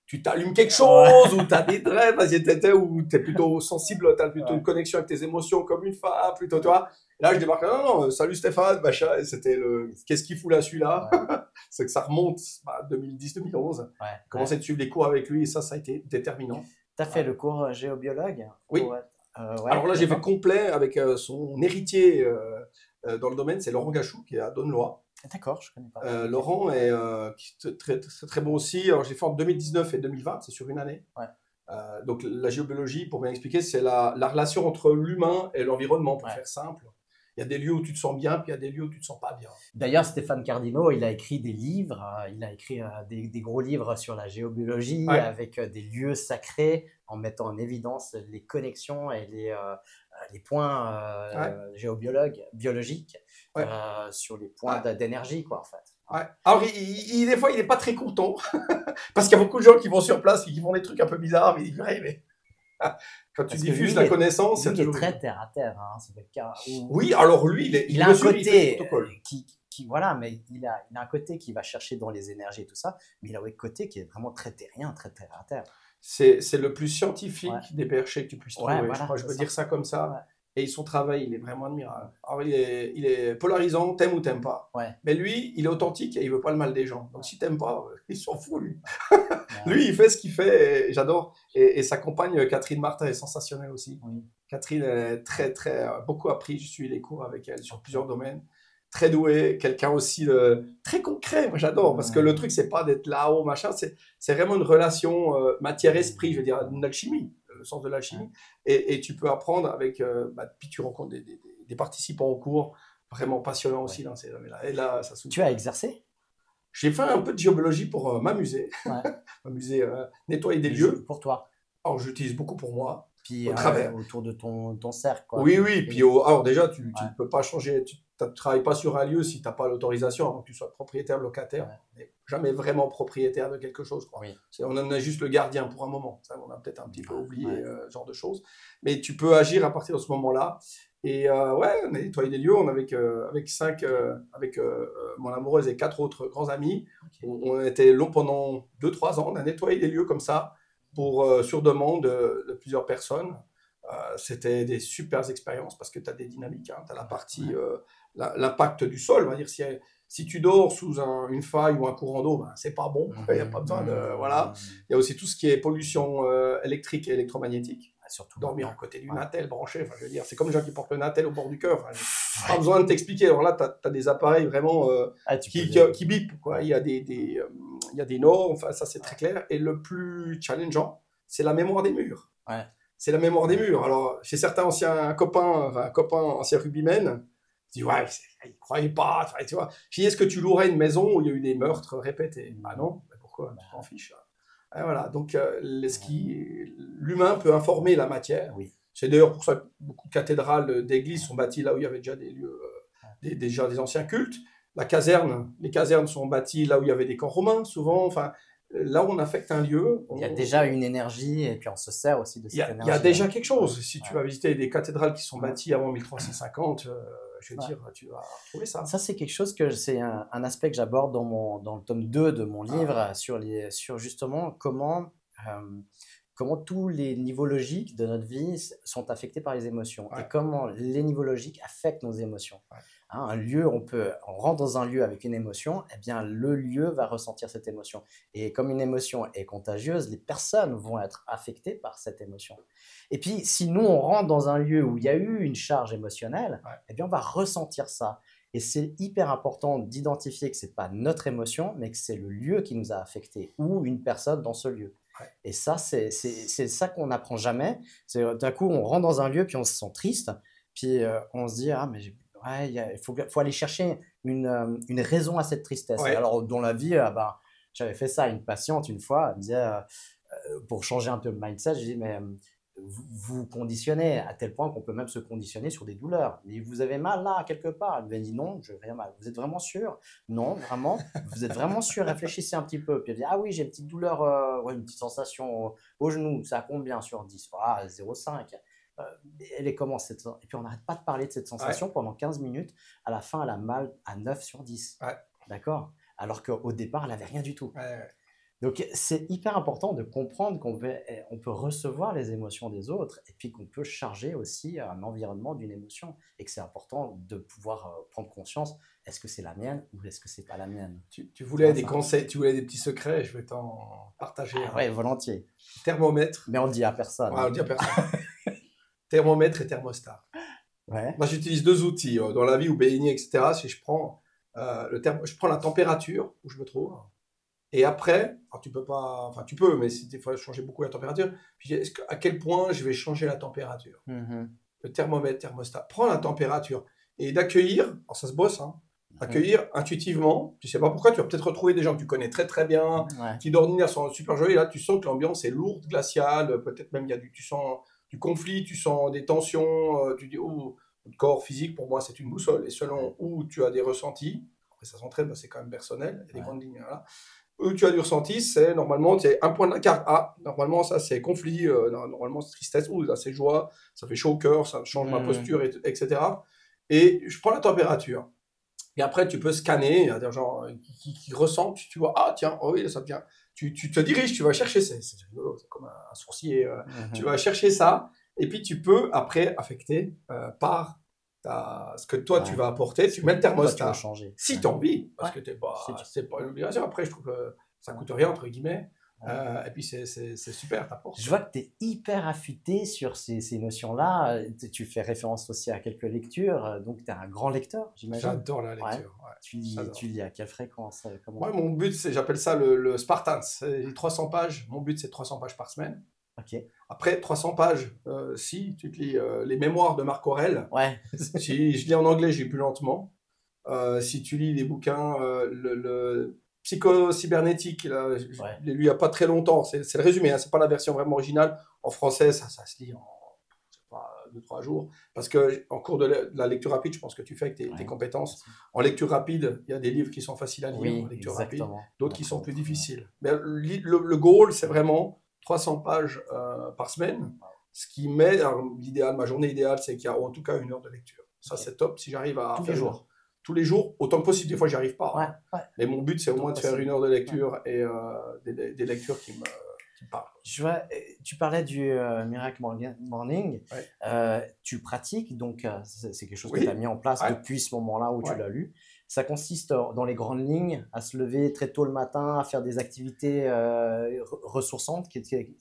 S2: tu t'allumes quelque chose, ou t'as des dreads, ou t'es plutôt sensible, t'as plutôt une connexion avec tes émotions comme une femme, plutôt, tu vois. Et là, je débarque, non, salut Stéphane, machin, et c'était qu'est-ce qu'il fout là, celui-là? C'est que ça remonte, 2010-2011. Commencer de suivre les cours avec lui, et ça a été déterminant.
S1: T'as fait le cours géobiologue?
S2: Oui. Alors là, j'ai fait complet avec son héritier dans le domaine, c'est Laurent Gachou, qui est à Donnelois.
S1: D'accord, je connais pas.
S2: Laurent est très bon aussi. Alors, j'ai fait en 2019 et 2020, c'est sur une année. Donc la géobiologie, pour bien expliquer, c'est la relation entre l'humain et l'environnement, pour faire simple. Il y a des lieux où tu te sens bien, puis il y a des lieux où tu te sens pas bien.
S1: D'ailleurs, Stéphane Cardino, il a écrit des livres, il a écrit des gros livres sur la géobiologie, avec des lieux sacrés, en mettant en évidence les connexions et les points biologiques sur les points d'énergie, quoi, en fait.
S2: Alors, des fois, il n'est pas très content, parce qu'il y a beaucoup de gens qui vont sur place et qui font des trucs un peu bizarres, mais il dit, mais quand tu diffuses la connaissance,
S1: il est très terre à terre, hein, c'est le cas.
S2: Oui, alors lui,
S1: il a un côté voilà, mais il a un côté qui va chercher dans les énergies et tout ça, mais il a un côté qui est vraiment très terrien, très terre à terre.
S2: C'est le plus scientifique des PRC que tu puisses trouver.
S1: Voilà,
S2: je peux dire ça comme ça. Et son travail, il est vraiment admirable. Alors, il est polarisant, t'aimes ou t'aimes pas. Mais lui, il est authentique et il veut pas le mal des gens. Donc, si t'aimes pas, il s'en fout, lui. Lui, il fait ce qu'il fait et j'adore. Et sa compagne, Catherine Martin, est sensationnelle aussi. Catherine, elle est beaucoup appris. Je suis les cours avec elle sur plusieurs domaines. Très douée, quelqu'un aussi très concret. Moi, j'adore. Parce que le truc, c'est pas d'être là-haut, machin. C'est vraiment une relation matière-esprit, je veux dire, une alchimie. Le sens de l'alchimie, et tu peux apprendre avec, puis tu rencontres des participants au cours vraiment passionnants aussi dans ces domaines-là. Et là, ça
S1: Tu as exercé?
S2: J'ai fait un peu de géobiologie pour m'amuser, nettoyer des lieux.
S1: Pour toi?
S2: Alors, j'utilise beaucoup pour moi.
S1: Puis autour de ton cercle, quoi.
S2: Oui. Puis alors déjà, tu ne peux pas changer. Tu ne travailles pas sur un lieu si tu n'as pas l'autorisation, avant que tu sois propriétaire, locataire. Mais jamais vraiment propriétaire de quelque chose, quoi. On en a juste le gardien pour un moment. Ça, on a peut-être un petit peu oublié ce genre de choses. Mais tu peux agir à partir de ce moment-là. Et on a nettoyé des lieux. On avec mon amoureuse et 4 autres grands amis. On était long pendant 2-3 ans. On a nettoyé des lieux comme ça sur demande de plusieurs personnes. C'était des super expériences parce que tu as des dynamiques. Tu as la partie, l'impact du sol. On va dire, si tu dors sous une faille ou un courant d'eau, c'est pas bon. Il n'y a pas besoin de. Voilà. Il y a aussi tout ce qui est pollution électrique et électromagnétique. Surtout dormir à côté d'une attelle branchée. Je veux dire, c'est comme les gens qui portent le Natel au bord du cœur. Pas besoin de t'expliquer. Alors là, tu as des appareils vraiment qui bipent, quoi. Il y a des normes, ça c'est très clair. Et le plus challengeant, c'est la mémoire des murs. C'est la mémoire des murs. Alors, chez certains anciens copains, anciens rugbymen, ils disent, ils ne croyaient pas. Tu vois. Je dis, est-ce que tu louerais une maison où il y a eu des meurtres répétés? Bah non, mais pourquoi? Tu t'en fiches. Et voilà, donc l'humain peut informer la matière. C'est d'ailleurs pour ça que beaucoup de cathédrales d'églises sont bâties là où il y avait déjà des lieux, déjà des anciens cultes. Les casernes sont bâties là où il y avait des camps romains, souvent. Enfin, là où on affecte un lieu.
S1: Il y a déjà une énergie et puis on se sert aussi de cette énergie.
S2: Il y a déjà quelque chose. Si tu vas visiter des cathédrales qui sont bâties avant 1350, je veux dire, tu vas trouver ça.
S1: Ça, c'est quelque chose c'est un aspect que j'aborde dans le tome 2 de mon livre sur justement comment tous les niveaux logiques de notre vie sont affectés par les émotions et comment les niveaux logiques affectent nos émotions. Un lieu, on rentre dans un lieu avec une émotion, eh bien le lieu va ressentir cette émotion. Et comme une émotion est contagieuse, les personnes vont être affectées par cette émotion. Et puis, si nous, on rentre dans un lieu où il y a eu une charge émotionnelle, eh bien on va ressentir ça. Et c'est hyper important d'identifier que ce n'est pas notre émotion, mais que c'est le lieu qui nous a affectés ou une personne dans ce lieu. Et ça, c'est ça qu'on n'apprend jamais. D'un coup, on rentre dans un lieu, puis on se sent triste, puis on se dit « Ah, mais il faut aller chercher une raison à cette tristesse. » Alors, dans la vie, j'avais fait ça à une patiente une fois. Elle me disait, pour changer un peu le mindset, je dis « Mais vous conditionnez à tel point qu'on peut même se conditionner sur des douleurs. Mais vous avez mal là, quelque part. Elle dit non, je n'ai rien mal. Vous êtes vraiment sûr? Non, vraiment? Vous êtes vraiment sûr? Réfléchissez un petit peu. Puis elle dit, ah oui, j'ai une petite douleur, ouais, une petite sensation au genou. Ça a combien sur 10? Ah, 0,5. Elle est comment cette sensation? Et puis on n'arrête pas de parler de cette sensation pendant 15 minutes. À la fin, elle a mal à 9 sur 10. D'accord? Alors qu'au départ, elle n'avait rien du tout. Donc, c'est hyper important de comprendre qu'on peut recevoir les émotions des autres et puis qu'on peut charger aussi un environnement d'une émotion et que c'est important de pouvoir prendre conscience, est-ce que c'est la mienne ou est-ce que c'est pas la mienne?
S2: Tu voulais des conseils, tu voulais des petits secrets, je vais t'en partager.
S1: Oui, volontiers.
S2: Thermomètre.
S1: Mais on le dit à personne.
S2: Ouais, on le dit à personne. Thermomètre et thermostat.
S1: Ouais.
S2: Moi, j'utilise 2 outils dans la vie ou baigner, etc. Si je prends, je prends la température où je me trouve. Et après, alors tu peux pas, enfin tu peux, mais des fois changer beaucoup la température. Puis à quel point je vais changer la température? Le thermomètre, thermostat. Prends la température et d'accueillir. Alors ça se bosse, hein. Accueillir intuitivement. Tu sais pas pourquoi. Tu vas peut-être retrouver des gens que tu connais très très bien, qui d'ordinaire sont super joyeux. Là, tu sens que l'ambiance est lourde, glaciale. Peut-être même tu sens du conflit, tu sens des tensions. Tu dis oh, le corps physique pour moi c'est une boussole. Et selon où tu as des ressentis, après ça s'entraîne, c'est quand même personnel. Il y a des grandes lignes là. Où tu as du ressenti, c'est normalement un point de la carte. Ah, normalement, ça c'est conflit, normalement c'est tristesse, ou là c'est joie, ça fait chaud au cœur, ça change ma posture, etc. Et je prends la température. Et après, tu peux scanner, des gens qui ressentent, tu vois, ah tiens, oh oui, ça vient. Tu te diriges, tu vas chercher, c'est rigolo, c'est comme un sourcier, tu vas chercher ça, et puis tu peux après affecter par ce que toi tu vas apporter, tu mets le thermostat. Si tu as envie, parce que c'est pas une obligation. Après, je trouve que ça coûte rien, entre guillemets. Et puis c'est super, t'apportes.
S1: Je vois que tu es hyper affûté sur ces notions-là. Tu fais référence aussi à quelques lectures, donc tu es un grand lecteur, j'imagine.
S2: J'adore la lecture.
S1: Tu lis à quelle fréquence?
S2: Moi, mon but, j'appelle ça le Spartan. Les 300 pages. Mon but, c'est 300 pages par semaine.
S1: Okay.
S2: Après 300 pages, si tu te lis les mémoires de Marc Aurèle, si je lis en anglais, je lis plus lentement. Si tu lis les bouquins, le psycho-cybernétique, je l'ai lu il n'y a pas très longtemps, c'est le résumé, hein, c'est pas la version vraiment originale. En français, ça se lit en 2-3 jours. Parce qu'en cours de la lecture rapide, je pense que tu fais avec tes compétences. En lecture rapide, il y a des livres qui sont faciles à lire en lecture rapide, d'autres qui sont plus difficiles. Mais le goal, c'est vraiment 300 pages par semaine, ce qui met, l'idéal, ma journée idéale, c'est qu'il y a en tout cas 1 heure de lecture. Ça, c'est top si j'arrive à
S1: tous les jours.
S2: Tous les jours, autant que possible. Des fois, j'y arrive pas. Mais mon but, c'est au moins de faire 1 heure de lecture et des lectures qui me parlent.
S1: Tu parlais du Miracle Morning. Tu pratiques, donc c'est quelque chose que tu as mis en place depuis ce moment-là où tu l'as lu. Ça consiste dans les grandes lignes à se lever très tôt le matin, à faire des activités ressourçantes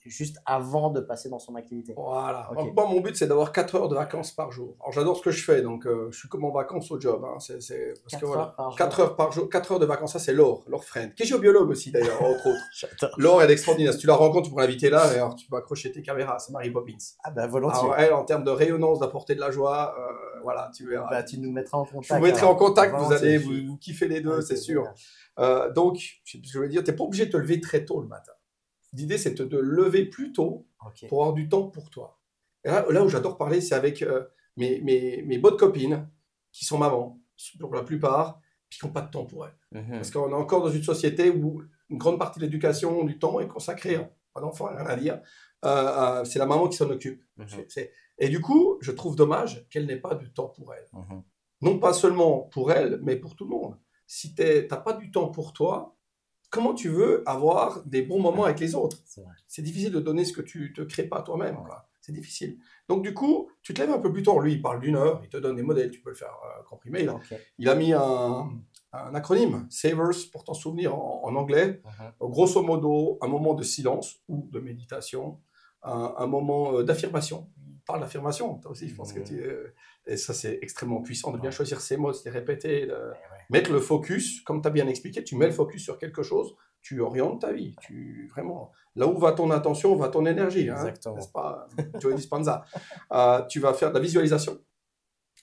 S1: juste avant de passer dans son activité.
S2: Voilà. Okay. Moi, mon but, c'est d'avoir 4 heures de vacances par jour. Alors, j'adore ce que je fais, donc je suis comme en vacances au job. Hein. 4 heures par jour. 4 heures de vacances, ça, c'est Laure Friend, qui est géobiologue aussi, d'ailleurs, entre autres. Laure, elle est extraordinaire. Si tu la rencontres, tu pourras l'inviter là, et alors tu peux accrocher tes caméras. C'est Mary Poppins.
S1: Ah, ben volontiers.
S2: Alors, elle, en termes de rayonnance, d'apporter de la joie, voilà, tu verras.
S1: Tu nous mettras en contact.
S2: Je vous mettrai en contact, vous allez vous kiffez les deux, c'est sûr. Donc, je veux dire, tu n'es pas obligé de te lever très tôt le matin. L'idée, c'est de te lever plus tôt pour avoir du temps pour toi. Et là où j'adore parler, c'est avec mes bonnes copines qui sont mamans, pour la plupart, puis qui n'ont pas de temps pour elles. Parce qu'on est encore dans une société où une grande partie de l'éducation, du temps est consacrée. Pas d'enfant, rien à dire. C'est la maman qui s'en occupe. Et du coup, je trouve dommage qu'elle n'ait pas de temps pour elle. Non pas seulement pour elle, mais pour tout le monde. Si tu n'as pas du temps pour toi, comment tu veux avoir des bons moments avec les autres? C'est difficile de donner ce que tu ne te crées pas toi-même. C'est difficile. Donc du coup, tu te lèves un peu plus tôt. Lui, il parle d'1 heure, il te donne des modèles, tu peux le faire comprimer. Il a mis un acronyme, SAVERS, pour t'en souvenir en anglais. Grosso modo, un moment de silence ou de méditation, un moment d'affirmation. Il parle d'affirmation, toi aussi, je pense que et ça, c'est extrêmement puissant de bien choisir ses mots, de les répéter, mettre le focus, comme tu as bien expliqué, tu mets le focus sur quelque chose, tu orientes ta vie. Vraiment, là où va ton attention, va ton énergie.
S1: Exactement.
S2: N'est-ce pas, Joe Dispenza. Tu vas faire de la visualisation.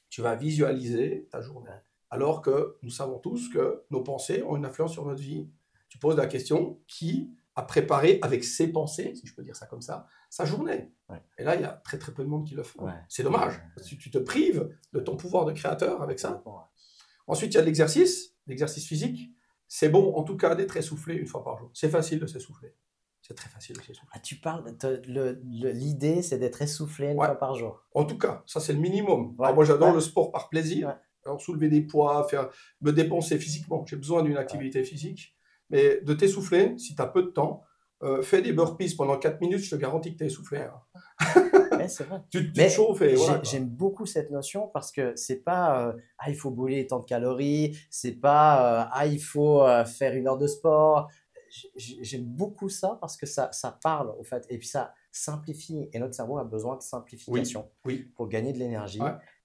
S2: Tu vas visualiser ta journée. Alors que nous savons tous que nos pensées ont une influence sur notre vie. Tu poses la question, qui à préparer avec ses pensées, si je peux dire ça comme ça, sa journée.
S1: Ouais.
S2: Et là, il y a très très peu de monde qui le fait.
S1: Ouais.
S2: C'est dommage. Tu te prives de ton pouvoir de créateur avec ça.
S1: Ouais.
S2: Ensuite, il y a l'exercice physique. C'est bon, en tout cas, d'être essoufflé une fois par jour. C'est facile de s'essouffler. C'est très facile de s'essouffler.
S1: Ah, tu parles, l'idée, c'est d'être essoufflé une fois par jour.
S2: En tout cas, ça, c'est le minimum.
S1: Ouais.
S2: Alors, moi, j'adore le sport par plaisir.
S1: Ouais.
S2: Alors, soulever des poids, me dépenser physiquement. J'ai besoin d'une activité physique. Mais de t'essouffler, si tu as peu de temps, fais des burpees pendant 4 minutes, je te garantis que tu es essoufflé. Hein.
S1: Ouais, c'est vrai.
S2: tu te chauffes et voilà.
S1: J'aime beaucoup cette notion parce que c'est pas il faut brûler tant de calories, c'est pas il faut faire 1 heure de sport. J'aime beaucoup ça parce que ça parle au fait et puis ça simplifie et notre cerveau a besoin de simplification pour gagner de l'énergie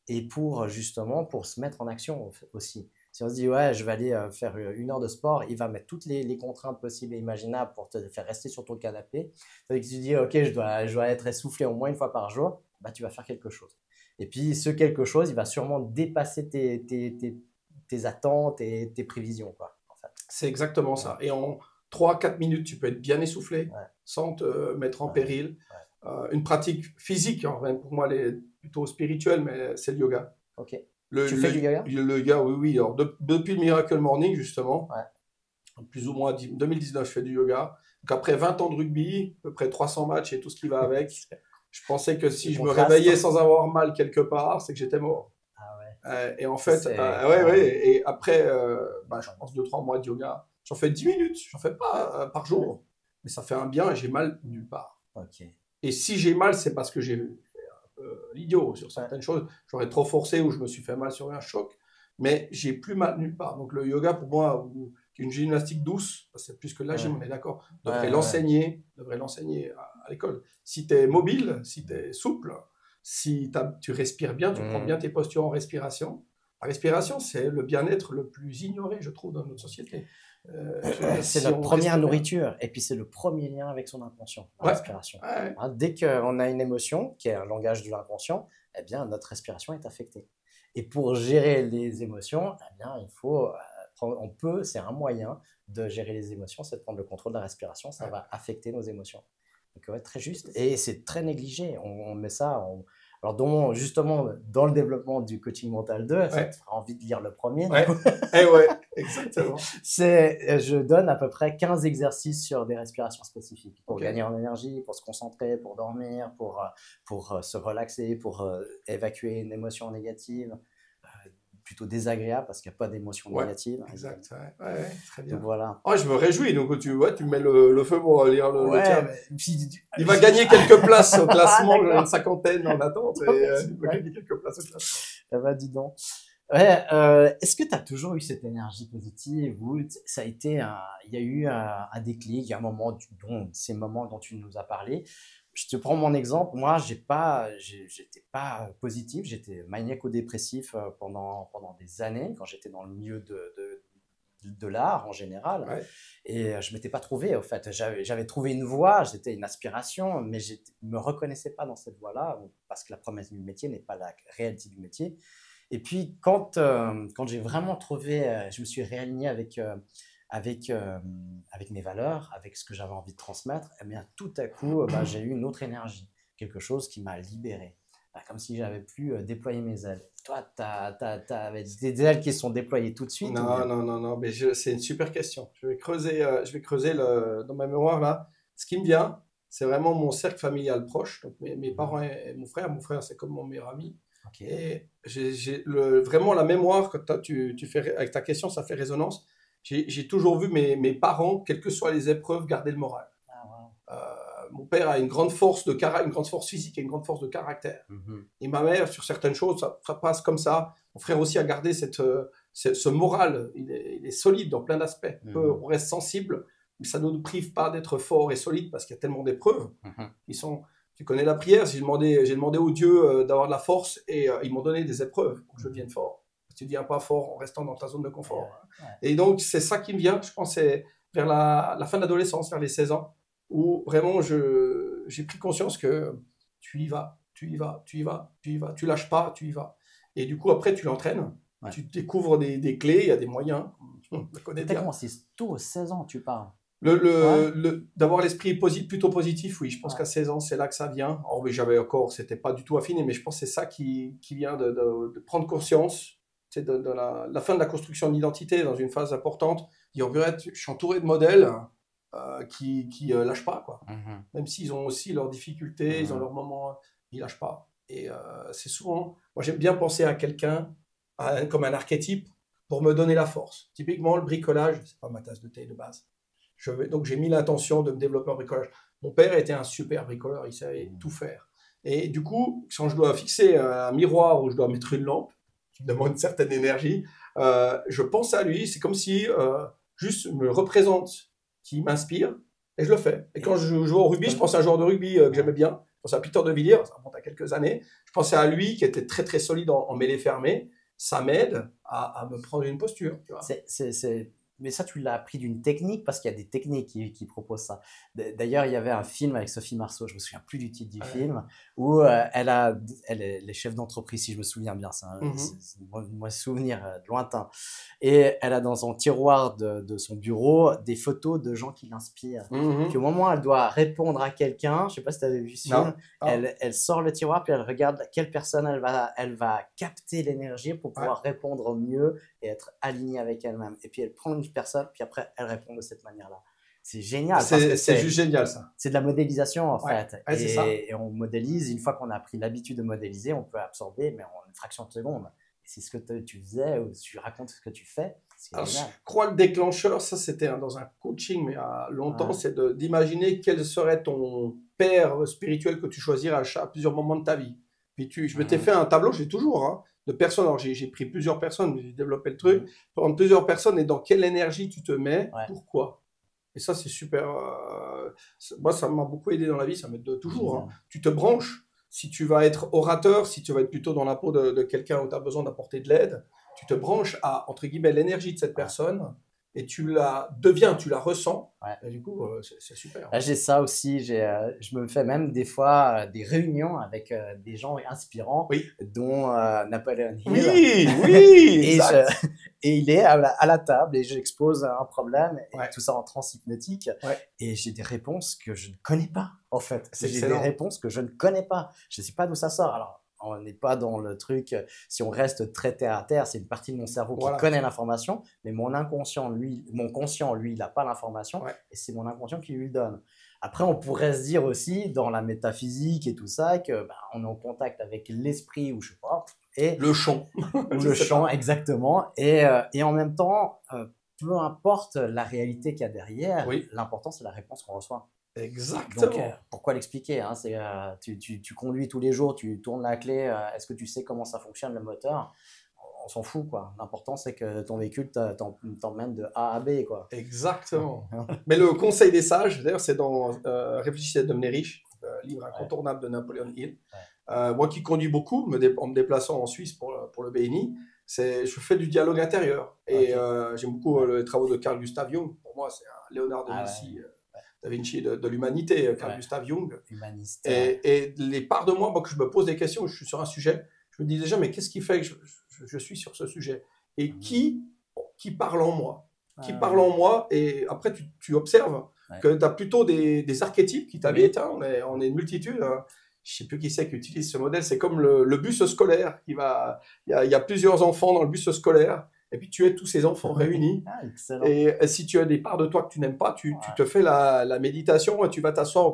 S1: et pour justement pour se mettre en action aussi. Si on se dit ouais je vais aller faire 1 heure de sport, il va mettre toutes les contraintes possibles et imaginables pour te faire rester sur ton canapé. Donc tu dis ok je dois être essoufflé au moins 1 fois par jour, bah tu vas faire quelque chose. Et puis ce quelque chose il va sûrement dépasser tes attentes et tes prévisions quoi. En fait.
S2: C'est exactement ça. Et en 3-4 minutes, tu peux être bien essoufflé sans te mettre en péril. Une pratique physique, pour moi, elle est plutôt spirituelle, mais c'est le yoga.
S1: Ok. Tu fais du yoga?
S2: Le yoga, oui. Alors, depuis le Miracle Morning, justement, plus ou moins 2019, je fais du yoga. Donc, après 20 ans de rugby, à peu près 300 matchs et tout ce qui va avec, je pensais que si je me réveillais sans avoir mal quelque part, c'est que j'étais mort. Et en fait, et après, je pense 2-3 mois de yoga, j'en fais 10 minutes, j'en fais pas par jour, mais ça fait un bien et j'ai mal nulle part.
S1: Okay.
S2: Et si j'ai mal, c'est parce que j'ai fait un peu l'idiot sur certaines choses. J'aurais trop forcé ou je me suis fait mal sur un choc, mais j'ai plus mal nulle part. Donc le yoga, pour moi, ou une gymnastique douce, c'est plus que la gym, on est d'accord, devrait l'enseigner à l'école. Si tu es mobile, si tu es souple, si tu respires bien, tu prends bien tes postures en respiration. La respiration, c'est le bien-être le plus ignoré, je trouve, dans notre société.
S1: C'est notre première nourriture, et puis c'est le premier lien avec son inconscient, la respiration. Dès qu'on a une émotion, qui est un langage de l'inconscient, eh bien, notre respiration est affectée. Et pour gérer les émotions, eh bien, il faut c'est un moyen de gérer les émotions, c'est de prendre le contrôle de la respiration, ça va affecter nos émotions. Donc, très juste, et c'est très négligé. On met ça, alors justement, dans le développement du coaching mental 2, ça te fera envie de lire le premier.
S2: Exactement.
S1: Je donne à peu près 15 exercices sur des respirations spécifiques pour gagner en énergie, pour se concentrer, pour dormir, pour se relaxer, pour évacuer une émotion négative. Plutôt désagréable parce qu'il n'y a pas d'émotion négative.
S2: Exact, très bien.
S1: Donc, voilà.
S2: Je me réjouis, donc tu mets le feu pour lire le tien. Il va gagner quelques places au classement, une 50aine en attente, et il va gagner quelques places au classement.
S1: Dis donc. Est-ce que tu as toujours eu cette énergie positive ou ça a été il y a eu un déclic, un moment, ces moments dont tu nous as parlé? Je te prends mon exemple. Moi, j'étais pas positif. J'étais maniaco-dépressif pendant des années quand j'étais dans le milieu de l'art en général. Et je m'étais pas trouvé. En fait, j'avais trouvé une voie, c'était une aspiration, mais je me reconnaissais pas dans cette voie-là parce que la promesse du métier n'est pas la réalité du métier. Et puis quand j'ai vraiment trouvé, je me suis réaligné avec mes valeurs, avec ce que j'avais envie de transmettre, eh bien, tout à coup, j'ai eu une autre énergie, quelque chose qui m'a libéré, comme si j'avais pu déployer mes ailes. Toi, tu avais des ailes qui se sont déployées tout de suite?
S2: Non, mais c'est une super question. Je vais creuser dans ma mémoire là. Ce qui me vient, c'est vraiment mon cercle familial proche, donc mes parents et mon frère. Mon frère, c'est comme mon meilleur ami. Et j'ai vraiment la mémoire que tu fais avec ta question, ça fait résonance. J'ai toujours vu mes parents, quelles que soient les épreuves, garder le moral. Mon père a une grande force physique et une grande force de caractère. Et ma mère, sur certaines choses, ça passe comme ça. Mon frère aussi a gardé ce moral. Il est solide dans plein d'aspects. On reste sensible, mais ça ne nous prive pas d'être fort et solide parce qu'il y a tellement d'épreuves. Tu connais la prière, j'ai demandé aux dieux d'avoir de la force et ils m'ont donné des épreuves pour que je devienne fort. Tu ne deviens pas fort en restant dans ta zone de confort. Et donc, c'est ça qui me vient, je pense, c'est vers la fin de l'adolescence, vers les 16 ans, où vraiment j'ai pris conscience que tu y vas, tu lâches pas, tu y vas. Et du coup, après, tu l'entraînes, tu découvres des clés, il y a des moyens.
S1: Tu as commencé tôt, 16 ans, tu parles.
S2: D'avoir l'esprit plutôt positif, oui. Je pense qu'à 16 ans, c'est là que ça vient. Alors, mais j'avais encore, c'était pas du tout affiné, mais je pense que c'est ça qui vient de prendre conscience, c'est de la fin de la construction d'identité dans une phase importante. Dire, je suis entouré de modèles qui lâchent pas, quoi. Même s'ils ont aussi leurs difficultés, ils ont leurs moments, ils lâchent pas. Et c'est souvent, moi j'aime bien penser à quelqu'un comme un archétype pour me donner la force. Typiquement, le bricolage, c'est pas ma tasse de thé de base. Donc j'ai mis l'intention de me développer en bricolage. Mon père était un super bricoleur, il savait tout faire. Et du coup, quand je dois fixer un miroir ou je dois mettre une lampe, qui me demande une certaine énergie, je pense à lui, c'est comme si juste me représente, qui m'inspire, et je le fais. Et quand je joue au rugby, je pense à un joueur de rugby que j'aimais bien, je pense à Peter de Villiers, ça remonte à quelques années, je pensais à lui qui était très très solide en mêlée fermée, ça m'aide à me prendre une posture. Tu vois.
S1: Mais ça, tu l'as appris d'une technique, parce qu'il y a des techniques qui proposent ça. D'ailleurs, il y avait un film avec Sophie Marceau, je me souviens plus du titre du film, où elle est chef d'entreprise, si je me souviens bien, c'est un souvenir lointain. Et elle a dans son tiroir de son bureau des photos de gens qui l'inspirent. Puis au moment où elle doit répondre à quelqu'un, je sais pas si tu avais vu ce film, elle sort le tiroir, puis elle regarde quelle personne elle va capter l'énergie pour pouvoir répondre mieux et être alignée avec elle-même. Et puis elle prend une personne, puis après elle répond de cette manière-là. C'est génial.
S2: C'est juste génial, ça.
S1: C'est de la modélisation, en fait.
S2: C'est ça.
S1: Et on modélise, une fois qu'on a pris l'habitude de modéliser, on peut absorber, mais en une fraction de seconde. Et c'est ce que tu faisais, ou tu racontes ce que tu fais.
S2: Alors, je crois le déclencheur, ça c'était dans un coaching, mais il y a longtemps, c'est d'imaginer quel serait ton père spirituel que tu choisirais à plusieurs moments de ta vie. Puis je m'étais fait un tableau, j'ai toujours, de personnes. Alors j'ai pris plusieurs personnes, j'ai développé le truc, prendre plusieurs personnes et dans quelle énergie tu te mets, pourquoi. Et ça, c'est super. Moi, ça m'a beaucoup aidé dans la vie, ça m'aide toujours. Tu te branches. Si tu vas être orateur, si tu vas être plutôt dans la peau de quelqu'un où tu as besoin d'apporter de l'aide, tu te branches à, entre guillemets, l'énergie de cette personne et tu la ressens. Et du coup, c'est super.
S1: Là, j'ai ça aussi. Je me fais même des fois des réunions avec des gens inspirants, dont Napoleon Hill.
S2: Oui,
S1: et il est à la table et j'expose un problème et tout ça en transe hypnotique. Et j'ai des réponses que je ne connais pas, en fait. J'ai des réponses que je ne connais pas. Je ne sais pas d'où ça sort. Alors, on n'est pas dans le truc, si on reste très terre à terre, c'est une partie de mon cerveau qui connaît l'information, mais mon conscient, lui, il n'a pas l'information, et c'est mon inconscient qui lui donne. Après, on pourrait se dire aussi, dans la métaphysique et tout ça, que on est en contact avec l'esprit, ou je sais pas, et
S2: le champ.
S1: Ou le champ, exactement. Et en même temps, peu importe la réalité qu'il y a derrière, l'important, c'est la réponse qu'on reçoit.
S2: Exactement.
S1: Donc, pourquoi l'expliquer, tu conduis tous les jours, tu tournes la clé, est-ce que tu sais comment ça fonctionne le moteur? On s'en fout, quoi. L'important, c'est que ton véhicule t'emmène de A à B, quoi.
S2: Exactement. Mais le conseil des sages, d'ailleurs, c'est dans Réfléchissez à devenir riche, livre incontournable de Napoleon Hill. Moi qui conduis beaucoup, en me déplaçant en Suisse pour le BNI, je fais du dialogue intérieur. Et j'aime beaucoup les travaux de Carl Gustav Jung. Pour moi, c'est un Léonard de Vinci de l'humanité, Carl Gustav Jung. Et les parts de moi, que je me pose des questions, je suis sur un sujet, je me dis déjà, mais qu'est-ce qui fait que je suis sur ce sujet? Et qui parle en moi? Qui parle en moi? Et après, tu observes que tu as plutôt des archétypes qui t'habitent. On est une multitude. Je ne sais plus qui c'est qui utilise ce modèle. C'est comme le bus scolaire. Il y a plusieurs enfants dans le bus scolaire. Et puis, tu es tous ces enfants réunis. Et si tu as des parts de toi que tu n'aimes pas, tu te fais la méditation et tu vas t'asseoir à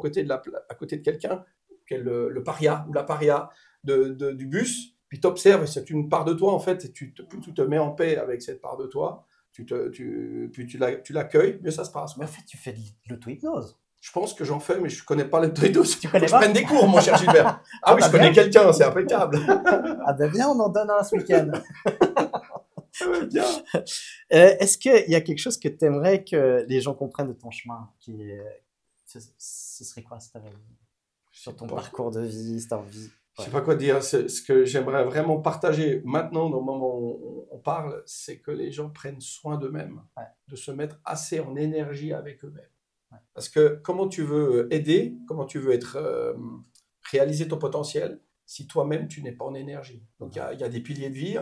S2: côté de quelqu'un, qui est le paria ou la paria du bus. Puis tu observes, et c'est une part de toi, en fait, et plus tu te mets en paix avec cette part de toi, puis tu l'accueilles, mieux ça se passe.
S1: Mais en fait, tu fais de l'auto-hypnose.
S2: Je pense que j'en fais, mais je ne connais pas l'auto-hypnose. Tu connais pas? Je prenne des cours, mon cher Gilbert. Ah oui, je connais quelqu'un, c'est impeccable.
S1: Ah ben viens, on en donne un ce week-end.
S2: Bien.
S1: Est-ce qu'il y a quelque chose que tu aimerais que les gens comprennent de ton chemin ce serait quoi sur ton parcours de vie, ta vie?
S2: Je ne sais pas quoi dire. Ce que j'aimerais vraiment partager maintenant, dans le moment où on parle, c'est que les gens prennent soin d'eux-mêmes, de se mettre assez en énergie avec eux-mêmes. Parce que comment tu veux aider, comment tu veux réaliser ton potentiel si toi-même tu n'es pas en énergie. Donc il y a des piliers de vie,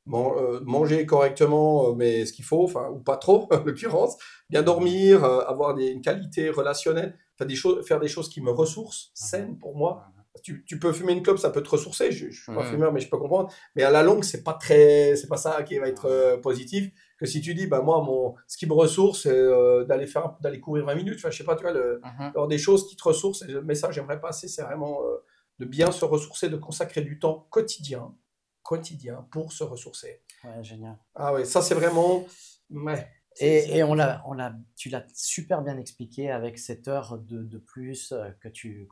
S2: Manger correctement, mais ce qu'il faut, enfin, ou pas trop, en l'occurrence, bien dormir, avoir une qualité relationnelle, faire des choses qui me ressourcent, saines pour moi. Tu peux fumer une clope, ça peut te ressourcer. Je suis pas fumeur, mais je peux comprendre. Mais à la longue, c'est pas ça qui va être positif. Que si tu dis, bah moi, ce qui me ressource, c'est d'aller courir 20 minutes. Enfin, je sais pas, tu vois, avoir des choses qui te ressourcent. Mais ça, j'aimerais passer, c'est vraiment de bien se ressourcer, de consacrer du temps quotidien pour se ressourcer.
S1: Ouais, génial.
S2: Ah ouais, ça c'est vraiment... Ouais.
S1: Et tu l'as super bien expliqué avec cette heure de plus que tu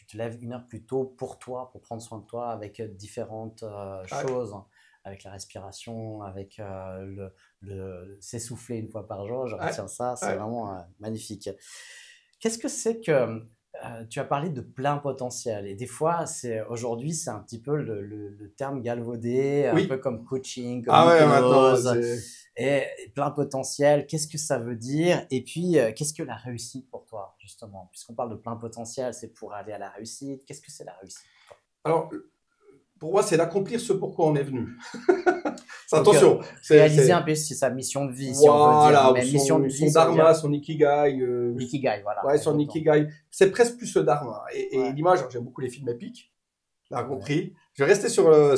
S1: te lèves une heure plus tôt pour toi, pour prendre soin de toi avec différentes choses, hein, avec la respiration, avec s'essouffler une fois par jour. Je retiens ça, c'est vraiment magnifique. Qu'est-ce que c'est que tu as parlé de plein potentiel et des fois, aujourd'hui, c'est un petit peu le terme galvaudé, un peu comme coaching, comme hypnose, et plein potentiel. Qu'est-ce que ça veut dire? Et puis, qu'est-ce que la réussite pour toi, justement? Puisqu'on parle de plein potentiel, c'est pour aller à la réussite. Qu'est-ce que c'est la réussite pour toi?
S2: Alors, pour moi, c'est d'accomplir ce pourquoi on est venu. Attention,
S1: réaliser un peu sa mission de vie, si on veut dire. Mais mission de vie,
S2: son dharma, son ikigai.
S1: L'ikigai, voilà.
S2: Ouais, son ikigai. C'est presque plus le dharma. Et l'image, j'aime beaucoup les films épiques. T'as compris. Je vais rester sur les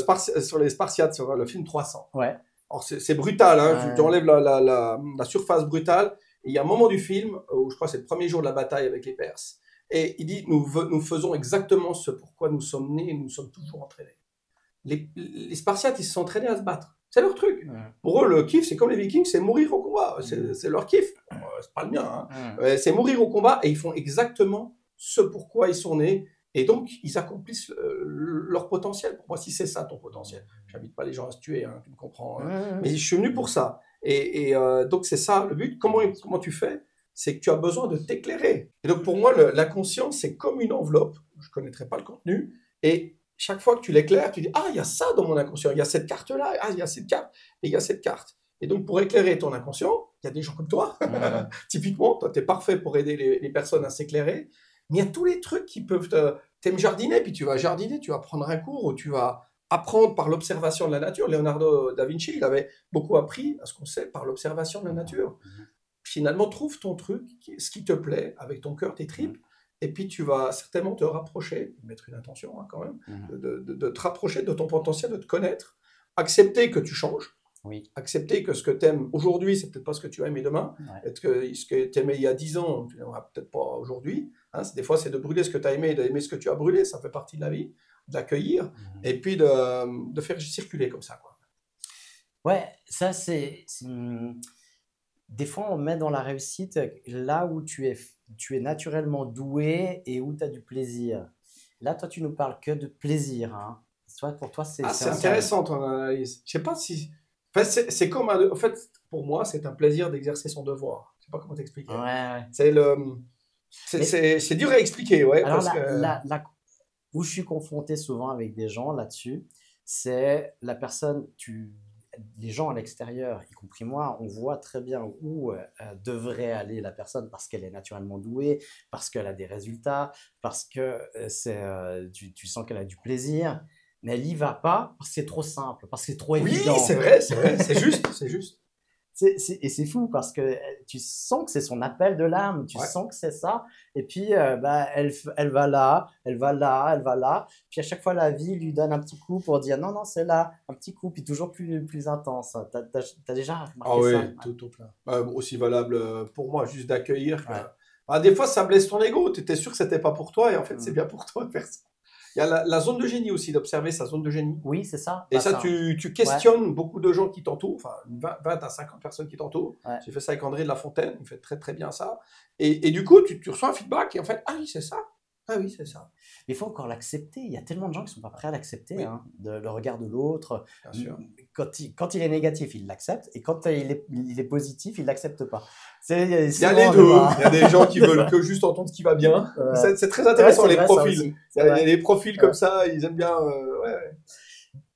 S2: Spartiates, sur le film 300.
S1: Ouais.
S2: Alors, c'est brutal, hein. Tu enlèves la surface brutale. Et il y a un moment du film où je crois que c'est le premier jour de la bataille avec les Perses. Et il dit, nous faisons exactement ce pourquoi nous sommes nés et nous sommes toujours entraînés. Les Spartiates, ils se sont entraînés à se battre. C'est leur truc. Pour eux, le kiff, c'est comme les Vikings, c'est mourir au combat. C'est leur kiff. C'est pas le mien. Hein. C'est mourir au combat et ils font exactement ce pourquoi ils sont nés. Et donc, ils accomplissent leur potentiel. Pour moi, si c'est ça ton potentiel, j'invite pas les gens à se tuer, hein, tu me comprends. Hein. Mais je suis venu pour ça. Et donc, c'est ça le but. Comment tu fais? C'est que tu as besoin de t'éclairer. Et donc, pour moi, la conscience, c'est comme une enveloppe. Je ne connaîtrais pas le contenu. Et chaque fois que tu l'éclaires, tu dis « Ah, il y a ça dans mon inconscient. Il y a cette carte-là. Ah, il y a cette carte. Et il y a cette carte. » Et donc, pour éclairer ton inconscient, il y a des gens comme toi. Typiquement, toi, tu es parfait pour aider les personnes à s'éclairer. Mais il y a tous les trucs qui peuvent t'aimes jardiner, puis tu vas jardiner, tu vas prendre un cours, ou tu vas apprendre par l'observation de la nature. Leonardo da Vinci, il avait beaucoup appris à ce qu'on sait par l'observation de la nature. Finalement, trouve ton truc, ce qui te plaît, avec ton cœur, tes tripes, et puis tu vas certainement te rapprocher, mettre une intention hein, quand même, de te rapprocher de ton potentiel, de te connaître, accepter que tu changes, accepter que ce que tu aimes aujourd'hui, c'est peut-être pas ce que tu as aimé demain, peut-être que ce que tu aimais il y a 10 ans, tu n'aimeras peut-être pas aujourd'hui. Hein, des fois, c'est de brûler ce que tu as aimé et d'aimer ce que tu as brûlé, ça fait partie de la vie, d'accueillir, et puis de faire circuler comme ça. Quoi.
S1: Ouais, ça c'est... Des fois, on met dans la réussite là où tu es naturellement doué et où tu as du plaisir. Là, toi, tu nous parles que de plaisir. Hein. Pour toi, c'est
S2: intéressant ton analyse. Je sais pas si... Enfin, c'est comme... En fait, pour moi, c'est un plaisir d'exercer son devoir. Je sais pas comment t'expliquer.
S1: Ouais.
S2: C'est dur à expliquer. Ouais,
S1: alors, où je suis confronté souvent avec des gens là-dessus, c'est la personne... Les gens à l'extérieur, y compris moi, on voit très bien où devrait aller la personne parce qu'elle est naturellement douée, parce qu'elle a des résultats, parce que tu sens qu'elle a du plaisir, mais elle n'y va pas parce que c'est trop simple, parce que c'est trop évident.
S2: Oui, c'est vrai, c'est juste, c'est juste.
S1: Et c'est fou parce que tu sens que c'est son appel de l'âme, tu sens que c'est ça, et puis elle va là, elle va là, elle va là, puis à chaque fois la vie lui donne un petit coup pour dire non, c'est là, un petit coup, puis toujours plus intense. T'as déjà remarqué ça?
S2: Oui, tout plein. Aussi valable pour moi, juste d'accueillir. Des fois, ça blesse ton ego, tu étais sûr que c'était pas pour toi, et en fait, c'est bien pour toi, personne. Il y a la zone de génie aussi, d'observer sa zone de génie.
S1: Oui, c'est ça.
S2: Et ça, tu questionnes beaucoup de gens qui t'entourent, enfin 20 à 50 personnes qui t'entourent. J'ai fait ça avec André de La Fontaine, il fait très très bien ça. Et du coup, tu reçois un feedback et en fait, ah oui, c'est ça. Ah oui, c'est ça.
S1: Il faut encore l'accepter. Il y a tellement de gens qui ne sont pas prêts à l'accepter, hein, le regard de l'autre. Quand il est négatif, il l'accepte. Et quand il est positif, il ne l'accepte pas.
S2: Il y a les deux. Il y a des gens qui veulent que juste entendre ce qui va bien. C'est très intéressant, les profils. Il y a des profils comme ça, ils aiment bien...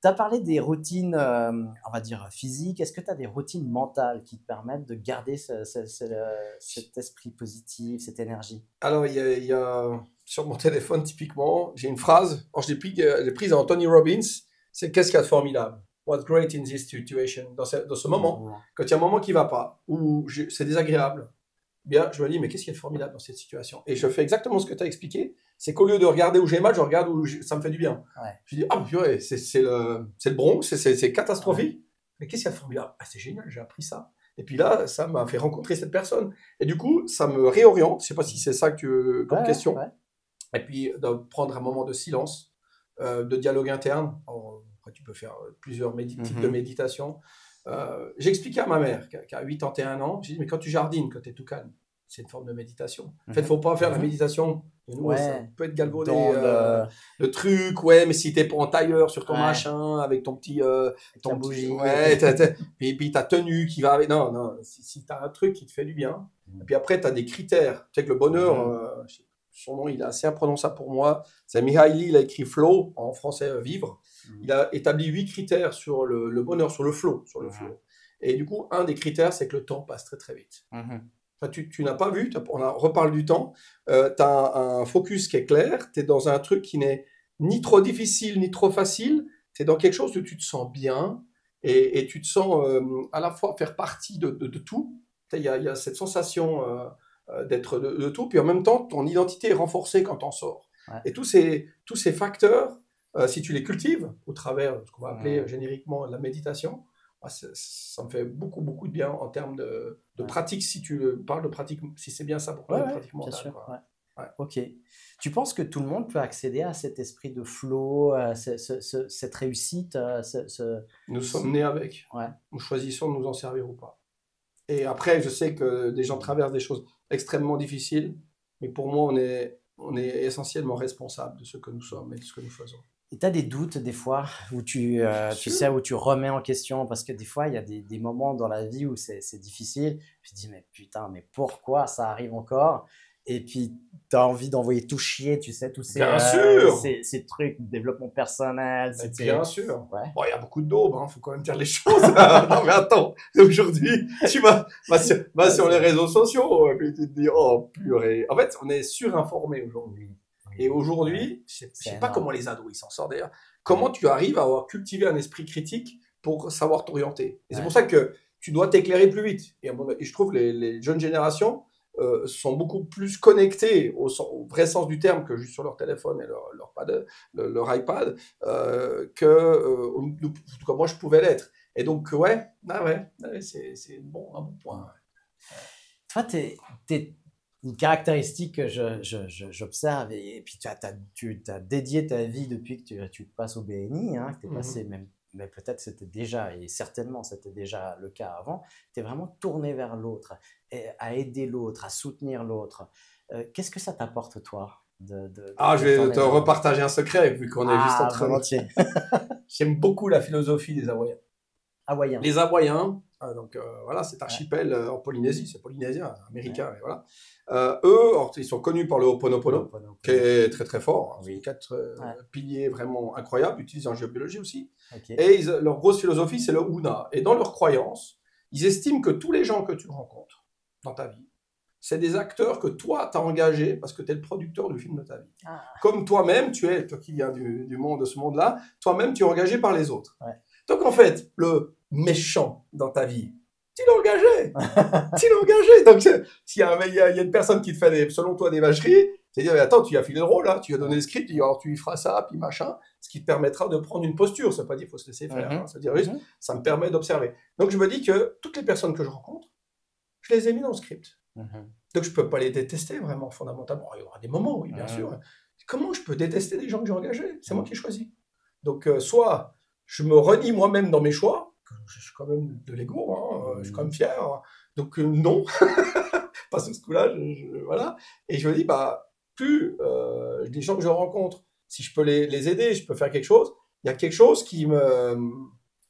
S1: Tu as parlé des routines, on va dire, physiques. Est-ce que tu as des routines mentales qui te permettent de garder cet esprit positif, cette énergie?
S2: Alors, il y a sur mon téléphone, typiquement, j'ai une phrase. Alors, je l'ai prise à Anthony Robbins. C'est « Qu'est-ce qu'il y a de formidable ?» what's great in this situation, dans ce moment, quand il y a un moment qui ne va pas, où c'est désagréable, bien, je me dis, mais qu'est-ce qui est formidable dans cette situation? Et je fais exactement ce que tu as expliqué, c'est qu'au lieu de regarder où j'ai mal, je regarde où ça me fait du bien.
S1: Ouais.
S2: Je dis, ah, purée, c'est le Bronx, c'est catastrophique, mais qu'est-ce qu'il y a de formidable? Ah, c'est génial, j'ai appris ça. Et puis là, ça m'a fait rencontrer cette personne. Et du coup, ça me réoriente, je ne sais pas si c'est ça que tu comme question. Ouais. Et puis, de prendre un moment de silence, de dialogue interne. Après, tu peux faire plusieurs types de méditation. J'ai expliqué à ma mère, qui a 81 ans, j'ai dit, mais quand tu jardines, quand tu es tout calme, c'est une forme de méditation. En fait, il ne faut pas faire la méditation. Ça peut être galvaudé, le truc, ouais, mais si tu es en tailleur sur ton machin, avec ton petit... ton
S1: bougie.
S2: Ouais, puis ta tenue qui va avec... Non, si tu as un truc qui te fait du bien. Et puis après, tu as des critères. Tu sais que le bonheur... son nom, il est assez imprononçable pour moi. C'est Mihaly, il a écrit Flow, en français vivre. Il a établi 8 critères sur le bonheur, sur le flow. Flow. Et du coup, un des critères, c'est que le temps passe très très vite. Enfin, tu n'as pas vu, on reparle du temps, tu as un focus qui est clair, tu es dans un truc qui n'est ni trop difficile, ni trop facile, tu es dans quelque chose où tu te sens bien et tu te sens à la fois faire partie de tout. Il y a cette sensation... d'être de tout, puis en même temps, ton identité est renforcée quand t'en sors. Ouais. Et tous ces facteurs, si tu les cultives au travers de ce qu'on va appeler génériquement la méditation, ça me fait beaucoup, beaucoup de bien en termes de pratique, si tu parles de pratique, si c'est bien ça pour toi, de pratique mentale. Bien sûr,
S1: ouais. Ok. Tu penses que tout le monde peut accéder à cet esprit de flow, cette réussite
S2: Nous sommes nés avec. Nous choisissons de nous en servir ou pas. Et après, je sais que des gens traversent des choses extrêmement difficiles, mais pour moi, on est essentiellement responsable de ce que nous sommes et de ce que nous faisons.
S1: Et tu as des doutes des fois où tu sais, où tu remets en question, parce que des fois, il y a des moments dans la vie où c'est difficile. Tu te dis, mais putain, mais pourquoi ça arrive encore? Et puis, tu as envie d'envoyer tout chier, tu sais, tous ces trucs de développement personnel.
S2: Bien sûr. Ouais. Bon, il y a beaucoup d'aubes, il faut quand même dire les choses. Non, mais attends, aujourd'hui, tu vas sur les réseaux sociaux et puis tu te dis, oh purée. En fait, on est surinformé aujourd'hui. Et aujourd'hui, je ne sais pas comment les ados ils s'en sortent d'ailleurs. Comment tu arrives à avoir cultivé un esprit critique pour savoir t'orienter. Et c'est pour ça que tu dois t'éclairer plus vite. Et je trouve les jeunes générations sont beaucoup plus connectés au vrai sens du terme que juste sur leur téléphone et leur iPad en tout cas moi je pouvais l'être. Et donc c'est un bon point.
S1: Toi, t'es une caractéristique que j'observe, et puis tu as dédié ta vie depuis que tu passes au BNI, que tu es passé même. Mais peut-être c'était déjà, et certainement c'était déjà le cas avant, tu es vraiment tourné vers l'autre, à aider l'autre, à soutenir l'autre. Qu'est-ce que ça t'apporte, toi
S2: je vais te repartager un secret, vu qu'on est juste en train de... J'aime beaucoup la philosophie des Hawaïens. Les Hawaïens, voilà, cet archipel en Polynésie, c'est polynésien, américain, et voilà. Eux, ils sont connus par le Ho'oponopono, qui est très très fort. Oui. 4 piliers vraiment incroyables, utilisés en géobiologie aussi. Et leur grosse philosophie, c'est le Huna. Et dans leur croyance, ils estiment que tous les gens que tu rencontres dans ta vie, c'est des acteurs que toi, tu as engagés parce que tu es le producteur du film de ta vie. Comme toi-même, toi qui viens du monde, de ce monde-là, toi-même, tu es engagé par les autres. Donc en fait, le méchant dans ta vie, tu l'as engagé. Donc s'il y a une personne qui te fait selon toi des vacheries, c'est dire, attends, tu lui as filé le rôle, tu lui as donné le script, alors tu lui feras ça, puis machin, ce qui te permettra de prendre une posture. Ça ne veut pas dire qu'il faut se laisser faire, c'est-à-dire juste, ça me permet d'observer. Donc je me dis que toutes les personnes que je rencontre, je les ai mis dans le script. Donc je ne peux pas les détester vraiment fondamentalement. Il y aura des moments, oui, bien sûr. Comment je peux détester des gens que j'ai engagés? C'est moi qui ai choisi. Donc soit je me renie moi-même dans mes choix, je suis quand même de l'ego, je suis quand même fier, donc non, pas sur ce coup-là, voilà. Et je me dis, plus les gens que je rencontre, si je peux les aider, je peux faire quelque chose, il y a quelque chose qui me...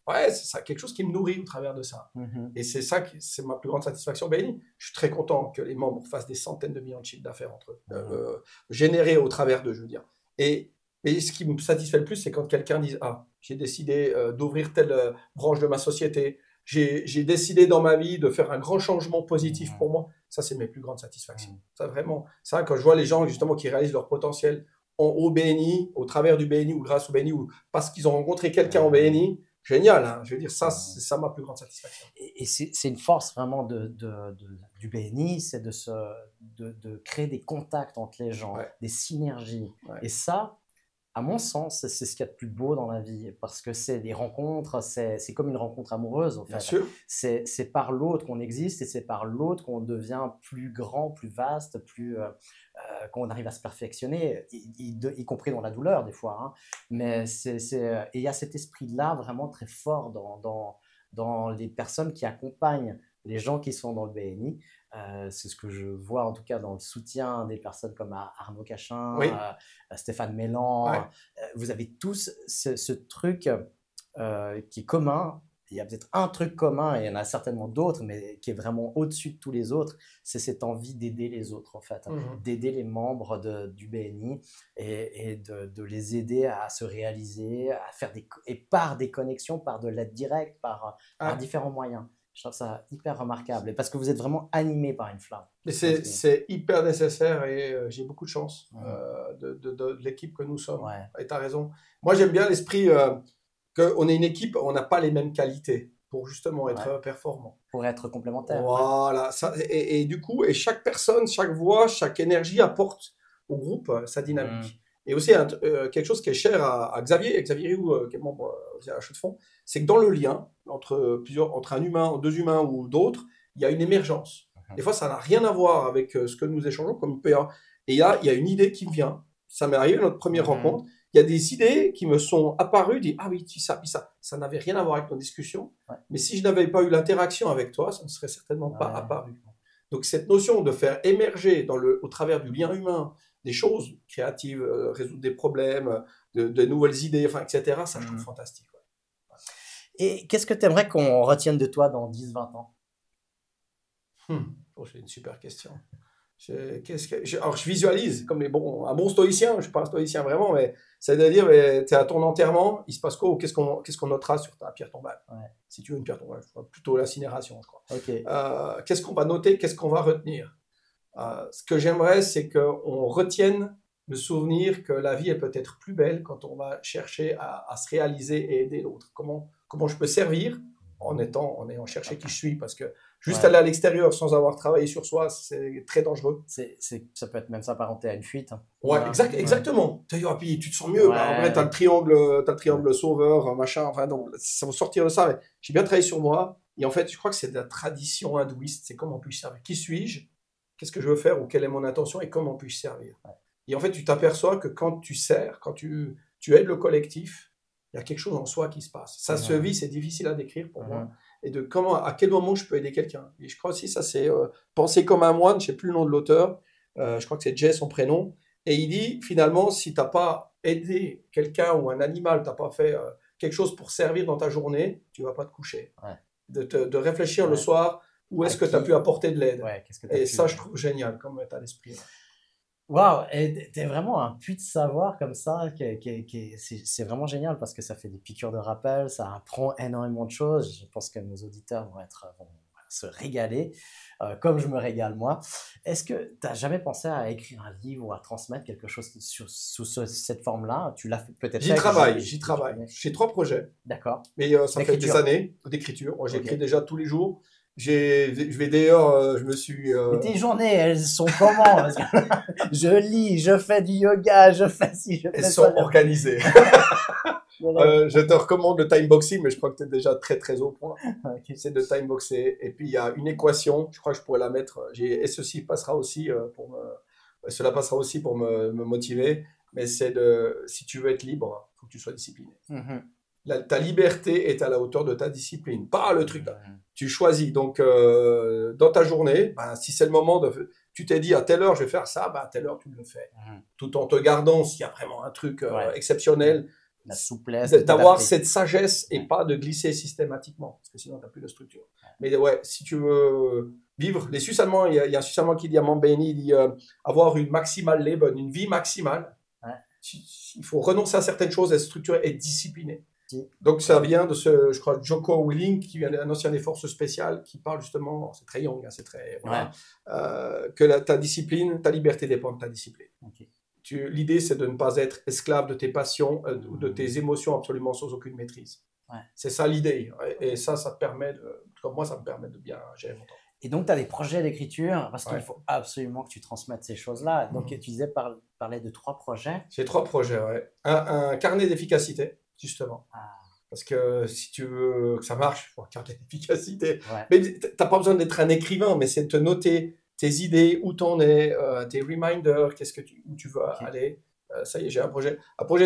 S2: c'est ça, quelque chose qui me nourrit au travers de ça. Et c'est ça, c'est ma plus grande satisfaction. Je suis très content que les membres fassent des centaines de millions de chiffres d'affaires entre eux, générés au travers d'eux, je veux dire. Et ce qui me satisfait le plus, c'est quand quelqu'un dit « Ah, j'ai décidé d'ouvrir telle branche de ma société, j'ai décidé dans ma vie de faire un grand changement positif pour moi. » Ça, c'est mes plus grandes satisfactions. Ça, vraiment. Ça, quand je vois les gens, justement, qui réalisent leur potentiel au BNI, au travers du BNI ou grâce au BNI, ou parce qu'ils ont rencontré quelqu'un au BNI, génial. Hein. Je veux dire, ça, c'est ça ma plus grande satisfaction.
S1: Et c'est une force vraiment du BNI, c'est de créer des contacts entre les gens, des synergies. Et ça, à mon sens, c'est ce qu'il y a de plus beau dans la vie, parce que c'est des rencontres, c'est comme une rencontre amoureuse, en fait.
S2: Bien sûr.
S1: C'est par l'autre qu'on existe et c'est par l'autre qu'on devient plus grand, plus vaste, qu'on arrive à se perfectionner, y compris dans la douleur des fois. Hein. Mais et il y a cet esprit-là vraiment très fort dans les personnes qui accompagnent les gens qui sont dans le BNI. C'est ce que je vois en tout cas dans le soutien des personnes comme Arnaud Cachin, Stéphane Mélan. Vous avez tous ce truc qui est commun. Il y a peut-être un truc commun, et il y en a certainement d'autres, mais qui est vraiment au-dessus de tous les autres, c'est cette envie d'aider les autres, en fait, d'aider les membres du BNI et de les aider à se réaliser, à faire par des connexions, par de l'aide directe, par différents moyens. Je trouve ça hyper remarquable, parce que vous êtes vraiment animé par une flamme.
S2: C'est hyper nécessaire, et j'ai beaucoup de chance de l'équipe que nous sommes. Et tu as raison. Moi, j'aime bien l'esprit qu'on est une équipe, on n'a pas les mêmes qualités pour justement être performant.
S1: Pour être complémentaire.
S2: Voilà. Ça, et du coup, chaque personne, chaque voix, chaque énergie apporte au groupe sa dynamique. Et aussi, quelque chose qui est cher à Xavier Rioux, qui est membre à Chaux de Fonds, c'est que dans le lien entre un humain, deux humains ou d'autres, il y a une émergence. Des fois, ça n'a rien à voir avec ce que nous échangeons, comme PA. Et il y a une idée qui me vient. Ça m'est arrivé à notre première rencontre. Il y a des idées qui me sont apparues, dit ah oui, ça n'avait rien à voir avec nos discussions. Mais si je n'avais pas eu l'interaction avec toi, ça ne serait certainement pas apparu. Donc cette notion de faire émerger au travers du lien humain des choses créatives, résoudre des problèmes, de nouvelles idées, etc., ça je trouve fantastique.
S1: Et qu'est-ce que tu aimerais qu'on retienne de toi dans 10-20 ans?
S2: C'est une super question. Alors, je visualise comme un bon stoïcien, je ne suis pas un stoïcien vraiment, mais c'est-à-dire, tu es à ton enterrement, il se passe quoi, ou qu'est-ce qu'on notera sur ta pierre tombale? Si tu veux une pierre tombale, je crois plutôt l'incinération, je crois. Qu'est-ce qu'on va noter, qu'est-ce qu'on va retenir? Ce que j'aimerais, c'est qu'on retienne le souvenir que la vie est peut-être plus belle quand on va chercher à se réaliser et aider l'autre. Comment je peux servir en ayant cherché qui je suis, parce que juste aller à l'extérieur sans avoir travaillé sur soi, c'est très dangereux.
S1: Ça peut être même s'apparenter à une fuite. Hein.
S2: Exactement. Puis tu te sens mieux. En vrai, tu as le triangle sauveur, machin. Enfin, donc, ça va sortir de ça. J'ai bien travaillé sur moi. Et en fait, je crois que c'est de la tradition hindouiste. C'est comment puis-je servir? Qui suis-je? Qu'est-ce que je veux faire? Ou quelle est mon intention? Et comment puis-je servir? Et en fait, tu t'aperçois que quand tu sers, quand tu aides le collectif, il y a quelque chose en soi qui se passe. Ça se vit, c'est difficile à décrire pour moi. Et à quel moment je peux aider quelqu'un. Et je crois aussi, ça c'est Penser comme un moine, je ne sais plus le nom de l'auteur, je crois que c'est Jay son prénom, et il dit finalement, si tu n'as pas aidé quelqu'un ou un animal, tu n'as pas fait quelque chose pour servir dans ta journée, tu ne vas pas te coucher. De réfléchir le soir, où est-ce que tu as pu apporter de l'aide. Et ça, je trouve génial comme état d'esprit.
S1: Waouh, et t'es vraiment un puits de savoir comme ça, c'est vraiment génial parce que ça fait des piqûres de rappel, ça apprend énormément de choses. Je pense que nos auditeurs vont se régaler, comme je me régale moi. Est-ce que tu n'as jamais pensé à écrire un livre ou à transmettre quelque chose sous cette forme-là? Tu l'as fait peut-être.
S2: J'y travaille. J'ai 3 projets.
S1: D'accord.
S2: Mais ça fait des années d'écriture. Moi, j'écris déjà tous les jours. Je me suis.
S1: Mais tes journées, elles sont comment? Parce que je lis, je fais du yoga, je fais ci, je fais ça.
S2: Elles sont organisées. Je te recommande le timeboxing, mais je crois que tu es déjà très très au point. C'est de timeboxer. Et puis il y a une équation, je crois que je pourrais la mettre. Et cela passera aussi pour me motiver. Mais c'est si tu veux être libre, il faut que tu sois discipliné. Ta liberté est à la hauteur de ta discipline. Pas le truc là. Tu choisis. Donc, dans ta journée, si c'est le moment tu t'es dit à telle heure je vais faire ça, à telle heure tu le fais. Tout en te gardant, s'il y a vraiment un truc exceptionnel,
S1: la souplesse,
S2: d'avoir cette sagesse et pas de glisser systématiquement, parce que sinon tu n'as plus de structure. Mais si tu veux vivre, les Suisses allemands, il y a un Suisse allemand qui dit à Mambéni, il dit avoir une maximale Leben, une vie maximale. Il faut renoncer à certaines choses, être structuré et discipliné. Donc ça vient de je crois, Jocko Willing, qui est un ancien des forces spéciales, qui parle justement, c'est très young, c'est très, que ta discipline, ta liberté dépend de ta discipline. L'idée, c'est de ne pas être esclave de tes passions ou de tes émotions absolument sans aucune maîtrise.
S1: Ouais.
S2: C'est ça l'idée. Et ça te permet comme moi, ça me permet de bien gérer mon temps.
S1: Et donc, tu as des projets d'écriture, parce qu'il
S2: Ouais.
S1: faut absolument que tu transmettes ces choses-là. Donc, tu disais, parler de 3 projets.
S2: J'ai 3 projets, ouais. Un carnet d'efficacité, justement.
S1: Ah,
S2: Parce que si tu veux que ça marche, il faut un carnet d'efficacité.
S1: ouais.
S2: Mais t'as pas besoin d'être un écrivain, mais c'est de te noter tes idées, où t'en es, tes reminders, où tu veux aller. Ça y est, j'ai un projet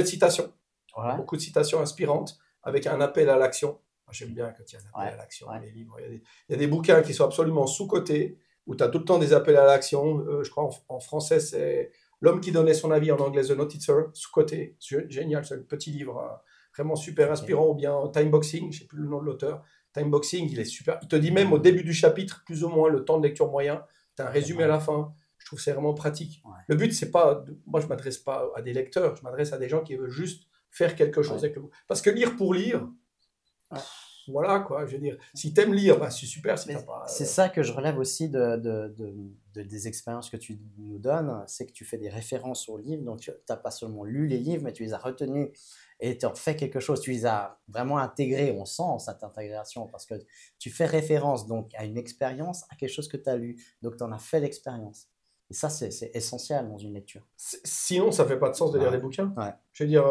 S2: de citation.
S1: Ouais.
S2: Beaucoup de citations inspirantes avec un appel à l'action. J'aime bien quand il y a un appel à l'action dans les livres. Il y a des bouquins qui sont absolument sous-cotés, où tu as tout le temps des appels à l'action. Je crois en français, c'est L'homme qui donnait son avis, en anglais The Noticer, sous-coté. Génial, c'est un petit livre vraiment super inspirant. Ou bien Timeboxing, je ne sais plus le nom de l'auteur. Timeboxing, il est super. Il te dit même au début du chapitre, plus ou moins, le temps de lecture moyen. Tu as un résumé à la fin. Je trouve que c'est vraiment pratique. Ouais. Le but, c'est pas... Moi, je ne m'adresse pas à des lecteurs, je m'adresse à des gens qui veulent juste faire quelque chose avec le book. Parce que lire pour lire, voilà quoi, je veux dire, si t'aimes lire, bah, c'est super. Si t'as pas,
S1: c'est ça que je relève aussi des expériences que tu nous donnes, c'est que tu fais des références aux livres, donc tu n'as pas seulement lu les livres, mais tu les as retenus et tu en fais quelque chose, tu les as vraiment intégrés, on sent cette intégration, parce que tu fais référence donc à une expérience, à quelque chose que tu as lu, donc tu en as fait l'expérience. Et ça, c'est essentiel dans une lecture.
S2: Sinon, ça ne fait pas de sens de lire des bouquins.
S1: Ouais.
S2: Je veux dire,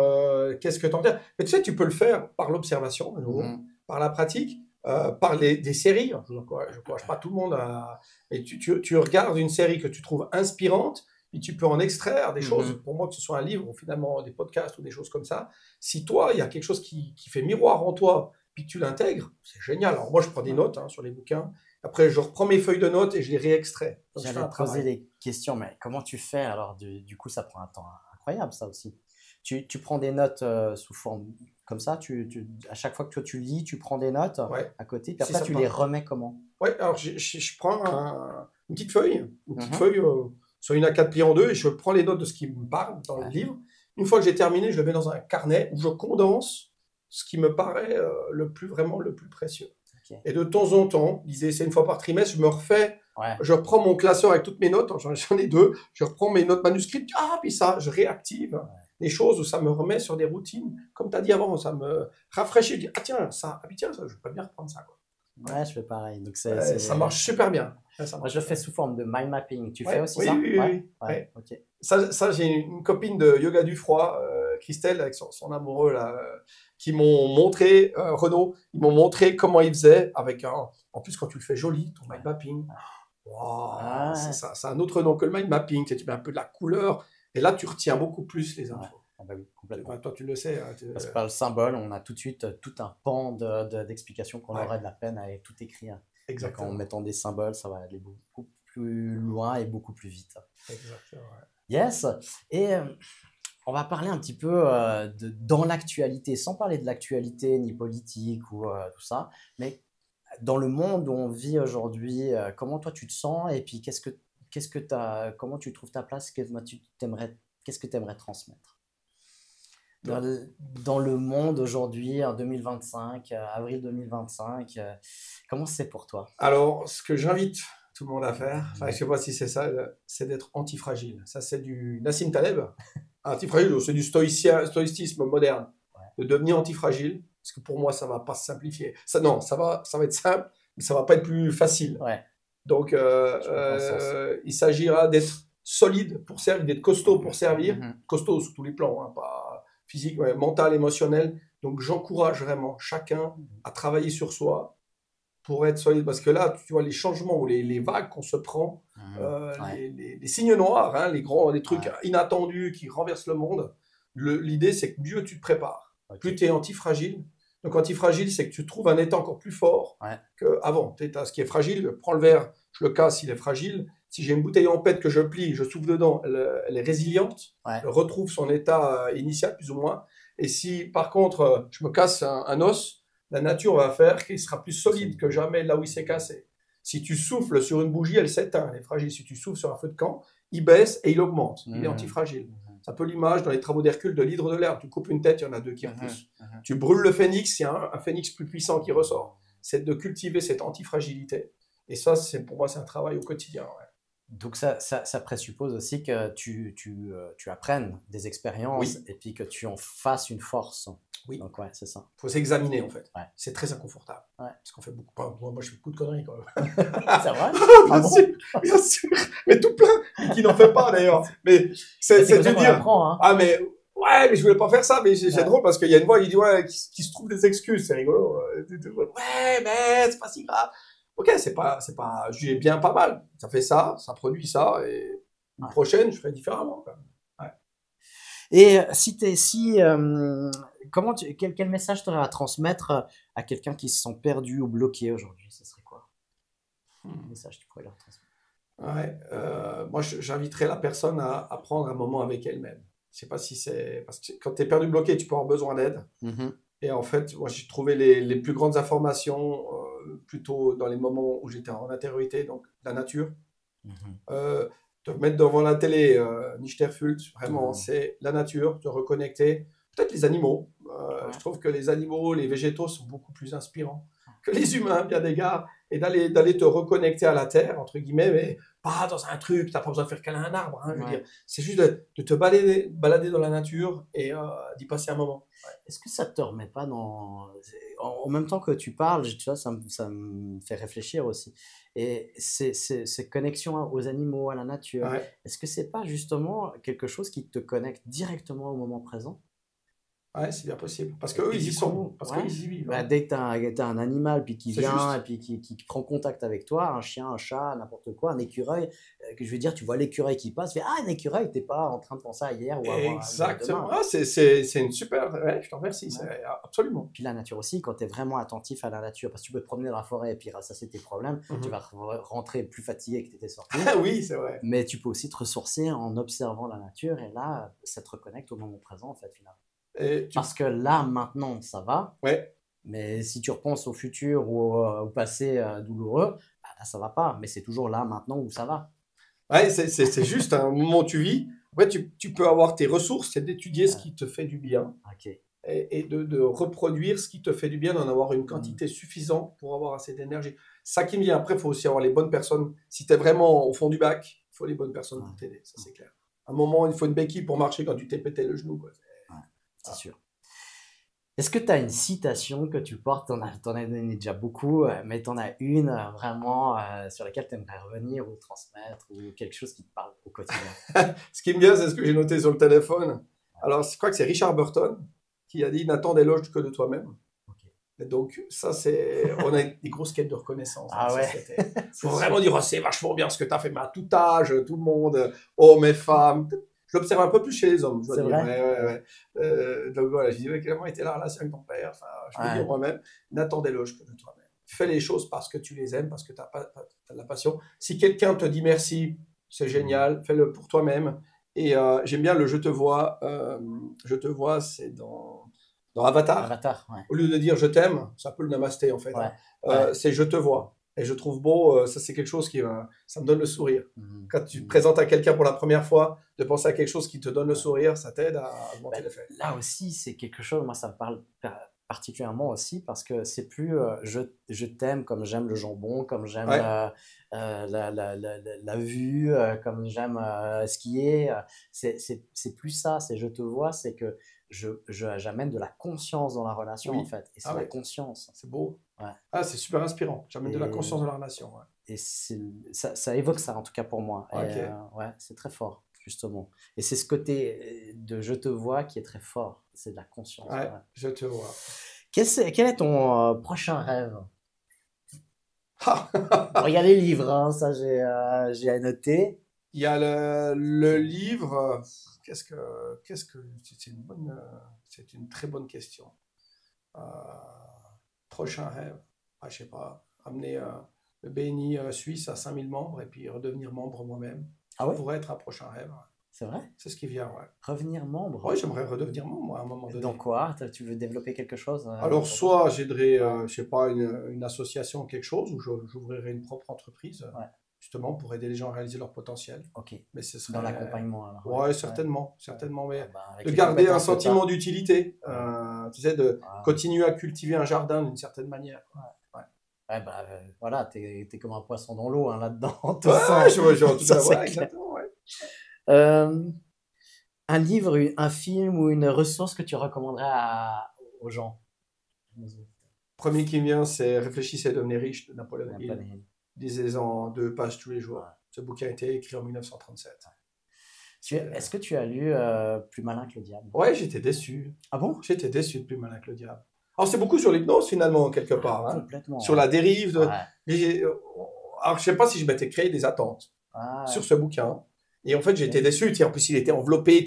S2: qu'est-ce que tu en tires? Mais tu sais, tu peux le faire par l'observation, à nouveau, par la pratique, par des séries. Je n'encourage pas tout le monde à... Et tu regardes une série que tu trouves inspirante, et tu peux en extraire des choses, pour moi, que ce soit un livre ou finalement des podcasts ou des choses comme ça. Si toi, il y a quelque chose qui fait miroir en toi, puis que tu l'intègres, c'est génial. Alors moi, je prends des notes sur les bouquins. Après, je reprends mes feuilles de notes et je les réextrais.
S1: J'allais te poser des questions, mais comment tu fais? Alors, du coup, ça prend un temps incroyable, ça aussi. Tu prends des notes sous forme comme ça, à chaque fois que tu lis, tu prends des notes à côté, puis après, tu les remets comment?
S2: Ouais, alors je prends une petite feuille, sur une A4 pliée en deux, et je prends les notes de ce qui me parle dans le livre. Une fois que j'ai terminé, je le mets dans un carnet où je condense ce qui me paraît le plus précieux. Okay. Et de temps en temps, c'est une fois par trimestre, je me refais, je reprends mon classeur avec toutes mes notes, j'en ai 2, je reprends mes notes manuscrites, puis ça, je réactive des choses où ça me remet sur des routines. Comme tu as dit avant, ça me rafraîchit, je dis, tiens, ça, je peux bien reprendre ça, quoi.
S1: Ouais, je fais pareil. Donc
S2: ça marche super bien.
S1: Moi, je fais sous forme de mind mapping. Tu fais aussi
S2: ça?
S1: Oui.
S2: Okay. Ça, j'ai une copine de yoga du froid, Christelle, avec son amoureux, là, qui m'ont montré, Renaud, ils m'ont montré comment ils faisaient, avec en plus, quand tu le fais joli, ton mind mapping, c'est un autre nom que le mind mapping, tu mets un peu de la couleur, et là, tu retiens beaucoup plus les infos.
S1: Bah oui, complètement.
S2: Toi, tu le sais.
S1: Parce que par le symbole, on a tout de suite tout un pan d'explications qu'on aurait de la peine à tout écrire.
S2: Exactement.
S1: En mettant des symboles, ça va aller beaucoup plus loin et beaucoup plus vite.
S2: Exactement.
S1: Yes. Et on va parler un petit peu dans l'actualité, sans parler de l'actualité ni politique ou tout ça, mais dans le monde où on vit aujourd'hui, comment toi tu te sens et puis comment tu trouves ta place, qu'est-ce que tu aimerais transmettre? Dans le monde aujourd'hui, en 2025, avril 2025, comment c'est pour toi?
S2: Alors, ce que j'invite tout le monde à faire, je ne sais pas si c'est ça, c'est d'être antifragile. Ça, c'est du Nassim Taleb. Antifragile, c'est du stoïcisme moderne. De devenir antifragile, parce que pour moi, ça ne va pas se simplifier. Ça va être simple, mais ça ne va pas être plus facile. Donc, il s'agira d'être solide pour servir, d'être costaud pour servir, costaud sur tous les plans, pas physique, mental, émotionnel. Donc, j'encourage vraiment chacun à travailler sur soi pour être solide. Parce que là, tu vois, les changements ou les vagues qu'on se prend, les signes noirs, les trucs inattendus qui renversent le monde, l'idée, c'est que mieux tu te prépares. Plus tu es antifragile. Donc, antifragile, c'est que tu trouves un état encore plus fort qu'avant. Ce qui est fragile, prends le verre, je le casse, il est fragile. Si j'ai une bouteille en pète que je plie, je souffle dedans, elle est résiliente, elle retrouve son état initial, plus ou moins. Et si, par contre, je me casse un os, la nature va faire qu'il sera plus solide que jamais là où il s'est cassé. Si tu souffles sur une bougie, elle s'éteint, elle est fragile. Si tu souffles sur un feu de camp, il baisse et il augmente. Il est antifragile. C'est un peu l'image dans les travaux d'Hercule de l'hydre de l'herbe. Tu coupes une tête, il y en a 2 qui repoussent. Tu brûles le phénix, il y a un phénix plus puissant qui ressort. C'est de cultiver cette antifragilité. Et ça, pour moi, c'est un travail au quotidien.
S1: Donc ça présuppose aussi que tu apprennes des expériences
S2: Oui.
S1: et puis que tu en fasses une force.
S2: Oui.
S1: Donc ouais, c'est ça.
S2: Il faut s'examiner en fait.
S1: Ouais.
S2: C'est très inconfortable.
S1: Ouais.
S2: Parce qu'on fait beaucoup. Moi, je fais beaucoup de conneries quand même.
S1: C'est vrai?
S2: Bien sûr, bien sûr. Mais tout plein. Et qui n'en fait pas d'ailleurs. Mais c'est
S1: comme
S2: de
S1: ça qu'on
S2: dire.
S1: apprend, hein.
S2: Ah, mais. Ouais, mais je voulais pas faire ça. Mais c'est
S1: Ouais.
S2: drôle parce qu'il y a une voix qui dit ouais, qui se trouve des excuses. C'est rigolo. Ouais, mais c'est pas si grave. Ok, c'est pas. J'ai bien pas mal. Ça fait ça, ça produit ça. Et une prochaine, je ferai différemment quand même.
S1: Et quel message tu aurais à transmettre à quelqu'un qui se sent perdu ou bloqué aujourd'hui? Ce serait quoi? Quel message tu pourrais leur transmettre?
S2: Ouais, moi j'inviterais la personne à prendre un moment avec elle-même. Je sais pas si c'est parce que quand tu es perdu bloqué, tu peux avoir besoin d'aide. Et en fait, moi j'ai trouvé les plus grandes informations plutôt dans les moments où j'étais en intériorité, donc la nature. Te mettre devant la télé, Nichterfult, vraiment, c'est la nature, te reconnecter. Peut-être les animaux. Je trouve que les animaux, les végétaux sont beaucoup plus inspirants que les humains, bien d'égards. Et d'aller te reconnecter à la terre, entre guillemets, mais pas dans un truc, tu n'as pas besoin de faire câlin à un arbre. Hein, je veux dire. C'est juste de te balader dans la nature et d'y passer un moment. Ouais.
S1: Est-ce que ça te remet pas dans... En même temps que tu parles, tu vois, ça me fait réfléchir aussi. Et ces connexions aux animaux, à la nature, est-ce que c'est pas justement quelque chose qui te connecte directement au moment présent?
S2: Ouais, c'est bien possible. Parce qu'eux, ils y sont. Parce qu'ils y vivent.
S1: Bah, dès que tu as un animal puis qui vient et puis qui prend contact avec toi, un chien, un chat, n'importe quoi, un écureuil, que je veux dire, tu vois l'écureuil qui passe, tu fais ah, un écureuil, t'es pas en train de penser à hier ou à
S2: exactement. Ah, c'est une super. Ouais, je t'en remercie. Ouais. Absolument.
S1: Puis la nature aussi, quand tu es vraiment attentif à la nature, parce que tu peux te promener dans la forêt et puis rassasier tes problèmes, tu vas rentrer plus fatigué que tu étais sorti.
S2: Oui, c'est vrai.
S1: Mais tu peux aussi te ressourcer en observant la nature et là, ça te reconnecte au moment présent en fait, finalement. Parce que là, maintenant, ça va.
S2: Ouais.
S1: Mais si tu repenses au futur ou au passé douloureux, bah, là, ça va pas. Mais c'est toujours là, maintenant, où ça va.
S2: Ouais, c'est juste un moment où tu vis. Après, tu peux avoir tes ressources, c'est d'étudier ce qui te fait du bien. Et de reproduire ce qui te fait du bien, d'en avoir une quantité suffisante pour avoir assez d'énergie. Ça qui me vient. Après, il faut aussi avoir les bonnes personnes. Si tu es vraiment au fond du bac, il faut les bonnes personnes pour t'aider. Ça, c'est clair. À un moment, il faut une béquille pour marcher quand tu t'es pété le genou. Quoi.
S1: C'est sûr. Est-ce que tu as une citation que tu portes? T'en as donné déjà beaucoup, mais tu en as une vraiment sur laquelle tu aimerais revenir ou transmettre ou quelque chose qui te parle au quotidien?
S2: Ce qui me vient, c'est ce que j'ai noté sur le téléphone. Alors, je crois que c'est Richard Burton qui a dit « N'attends d'éloge que de toi-même ». Et donc, ça, c'est... On a des grosses quêtes de reconnaissance dans la société. Il faut vraiment dire oh, « c'est vachement bien ce que tu as fait ». Mais à tout âge, tout le monde, hommes et femmes... Je l'observe un peu plus chez les hommes, je dois dire. Ouais. Donc voilà, je dis, comment était la relation avec ton père? Enfin, je me dis moi-même, n'attends d'éloge que de toi-même. Fais les choses parce que tu les aimes, parce que tu as de la passion. Si quelqu'un te dit merci, c'est génial, fais-le pour toi-même. Et j'aime bien le je te vois, c'est dans Avatar.
S1: Avatar, ouais.
S2: Au lieu de dire je t'aime, c'est un peu le namasté en fait. C'est je te vois. Et je trouve beau, ça c'est quelque chose ça me donne le sourire. Quand tu te présentes à quelqu'un pour la première fois, de penser à quelque chose qui te donne le sourire, ça t'aide à augmenter l'effet.
S1: Là aussi, c'est quelque chose, moi ça me parle particulièrement aussi parce que c'est plus je t'aime comme j'aime le jambon, comme j'aime la vue, comme j'aime skier. C'est plus ça, c'est je te vois, c'est que j'amène de la conscience dans la relation en fait. Et c'est la conscience.
S2: C'est beau. Ouais. Ah, c'est super inspirant. J'amène de la conscience dans la relation. Ouais.
S1: Et ça évoque ça en tout cas pour moi. Ouais, c'est très fort justement. Et c'est ce côté de je te vois qui est très fort. C'est de la conscience.
S2: Ouais, je te vois.
S1: Quel est ton prochain rêve? Bon, il y a les livres, hein, ça j'ai noté.
S2: Il y a le livre. C'est une très bonne question. Prochain rêve, je sais pas, amener le BNI suisse à 5000 membres et puis redevenir membre moi-même. Ça pourrait être un prochain rêve.
S1: C'est vrai?
S2: C'est ce qui vient, ouais.
S1: Revenir membre?
S2: Oui, j'aimerais redevenir membre à un moment donné.
S1: Dans quoi? Tu veux développer quelque chose?
S2: Alors, soit j'aiderais, je sais pas, une association, quelque chose, ou j'ouvrirais une propre entreprise, justement, pour aider les gens à réaliser leur potentiel.
S1: Ok.
S2: Mais ce serait...
S1: Dans l'accompagnement, alors.
S2: Ouais, certainement. Mais de garder un sentiment d'utilité, tu sais, de continuer à cultiver un jardin d'une certaine manière. Ouais.
S1: Ouais, bah, voilà, t'es comme un poisson dans l'eau, hein, là-dedans, on te
S2: Ouais,
S1: sent.
S2: je vois tout
S1: Ça,
S2: à
S1: c'est
S2: fait,
S1: clair.
S2: exactement, ouais.
S1: Euh, un livre, un film ou une ressource que tu recommanderais aux gens?
S2: Premier qui me vient, c'est Réfléchissez et devenez riche de Napoléon Hill.
S1: Napoléon.
S2: Lisez-en 2 pages tous les
S1: Ouais.
S2: jours. Ce bouquin a été écrit en 1937.
S1: Est-ce que tu as lu Plus malin que le diable?
S2: Ouais, j'étais déçu.
S1: Ah bon?
S2: J'étais déçu de Plus malin que le diable. Alors, c'est beaucoup sur l'hypnose, finalement, quelque part. Hein.
S1: Complètement.
S2: Sur
S1: Ouais.
S2: la dérive.
S1: Ouais.
S2: Alors, je sais pas si je m'étais créé des attentes sur ce bouquin. Et en fait, j'étais déçu. En plus, il était enveloppé.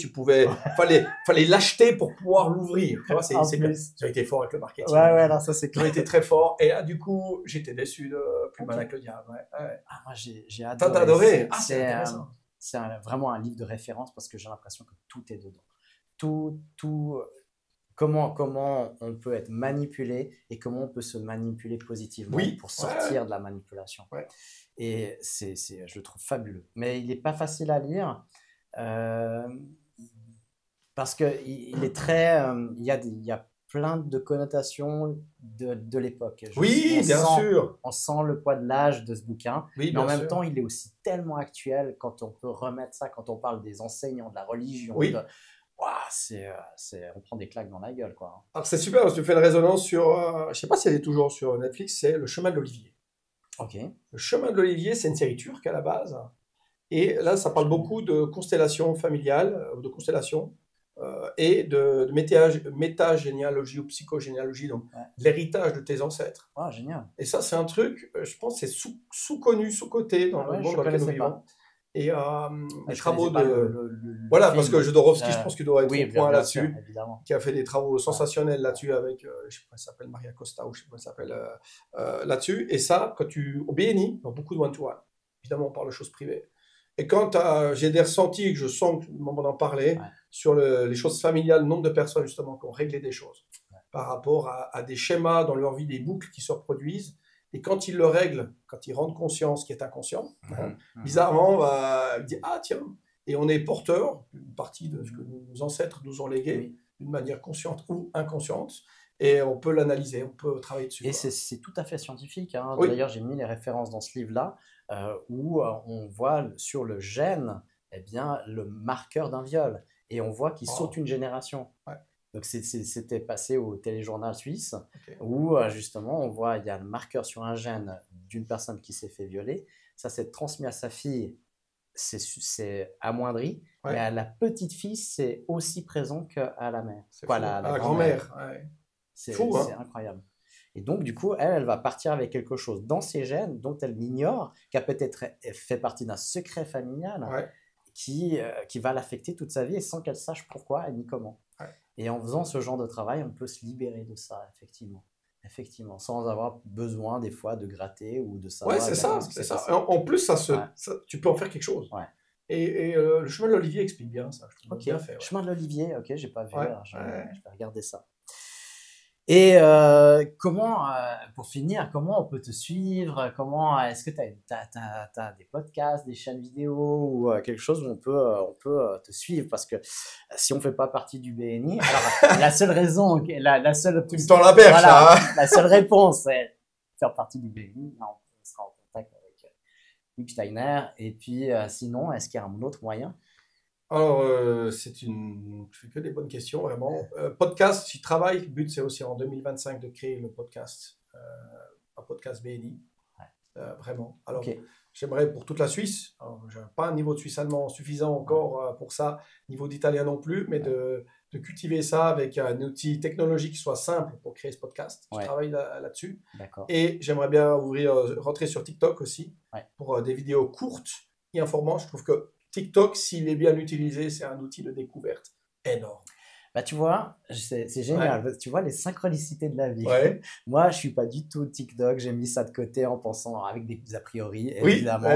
S2: Fallait l'acheter pour pouvoir l'ouvrir. Tu vois, c'est bien. Ils ont été forts avec le marketing.
S1: Ouais, alors ça, c'est
S2: Ils
S1: clair.
S2: ont été très forts. Et là, du coup, j'étais déçu de Plus malin que le diable. Ouais.
S1: Ah, moi, j'ai adoré.
S2: T'as adoré? C'est intéressant.
S1: C'est vraiment un livre de référence parce que j'ai l'impression que tout est dedans. Tout, comment on peut être manipulé et comment on peut se manipuler positivement pour sortir de la manipulation.
S2: Ouais.
S1: Et je le trouve fabuleux. Mais il n'est pas facile à lire parce qu'il est très... il y a plein de connotations de l'époque.
S2: Oui, bien sûr.
S1: On sent le poids de l'âge de ce bouquin,
S2: oui,
S1: mais en même temps, il est aussi tellement actuel quand on peut remettre ça, quand on parle des enseignants, de la religion.
S2: Oui.
S1: On prend des claques dans la gueule, quoi.
S2: Alors, c'est super parce que tu fais une résonance sur, je sais pas si elle est toujours sur Netflix, c'est Le Chemin de l'Olivier.
S1: Ok.
S2: Le Chemin de l'Olivier, c'est une série turque à la base. Et là, ça parle beaucoup de constellations familiales, de constellations, et de métagénéalogie ou psychogénéalogie, donc l'héritage de tes ancêtres.
S1: Ah, génial.
S2: Et ça, c'est un truc, je pense, c'est sous-connu, sous-coté dans le monde dans lequel nous vivons. Et les travaux de... Voilà, parce que Jodorowsky, je pense qu'il doit être au point là-dessus, qui a fait des travaux sensationnels là-dessus avec, je ne sais pas, elle s'appelle Maria Costa ou je ne sais pas, elle s'appelle là-dessus. Et ça, quand au BNI, dans beaucoup de one-to-one, évidemment, on parle de choses privées. Et quand j'ai des ressentis, que je sens que moment d'en parler, sur les choses familiales, le nombre de personnes justement qui ont réglé des choses par rapport à des schémas dans leur vie, des boucles qui se reproduisent. Et quand ils le règlent, quand ils rendent conscience qui est inconscient, bizarrement, il dit ah tiens, et on est porteur d'une partie de ce que nos ancêtres nous ont légué d'une manière consciente ou inconsciente. Et on peut l'analyser, on peut travailler dessus.
S1: Et c'est tout à fait scientifique. Hein. D'ailleurs, j'ai mis les références dans ce livre-là où on voit sur le gène le marqueur d'un viol. Et on voit qu'il saute une génération.
S2: Ouais.
S1: Donc, c'était passé au téléjournal suisse où justement, on voit il y a le marqueur sur un gène d'une personne qui s'est fait violer. Ça s'est transmis à sa fille, c'est amoindri. Mais à la petite fille, c'est aussi présent qu'à la mère.
S2: La grand-mère.
S1: C'est fou, hein. C'est incroyable. Et donc, du coup, elle va partir avec quelque chose dans ses gènes dont elle ignore, qui a peut-être fait partie d'un secret familial qui va l'affecter toute sa vie et sans qu'elle sache pourquoi ni comment. Et en faisant ce genre de travail, on peut se libérer de ça, effectivement, sans avoir besoin des fois de gratter ou de savoir.
S2: Ouais, c'est ça. En plus, tu peux en faire quelque chose. Et le chemin de l'Olivier explique bien ça. Je trouve bien fait.
S1: Chemin de l'Olivier, ok, j'ai pas vu. Je vais regarder ça. Et pour finir, comment on peut te suivre? Est-ce que tu as des podcasts, des chaînes vidéo ou quelque chose où on peut te suivre? Parce que si on ne fait pas partie du BNI, alors la seule raison, la seule réponse, c'est faire partie du BNI. Là, on sera en contact avec Hugues Steiner. Et puis, sinon, est-ce qu'il y a un autre moyen?
S2: Alors, je fais que des bonnes questions, vraiment. Podcast, j'y travaille. Le but, c'est aussi en 2025 de créer le podcast, un podcast BNI. Vraiment. Alors, j'aimerais pour toute la Suisse. Je n'ai pas un niveau de suisse-allemand suffisant encore pour ça, niveau d'italien non plus, mais de cultiver ça avec un outil technologique qui soit simple pour créer ce podcast. Je travaille là-dessus. Et j'aimerais bien rentrer sur TikTok aussi pour des vidéos courtes et informantes. Je trouve que TikTok, s'il est bien utilisé, c'est un outil de découverte énorme.
S1: Bah, tu vois, c'est génial. Tu vois les synchronicités de la vie. Moi, je ne suis pas du tout TikTok. J'ai mis ça de côté en pensant avec des a priori, évidemment.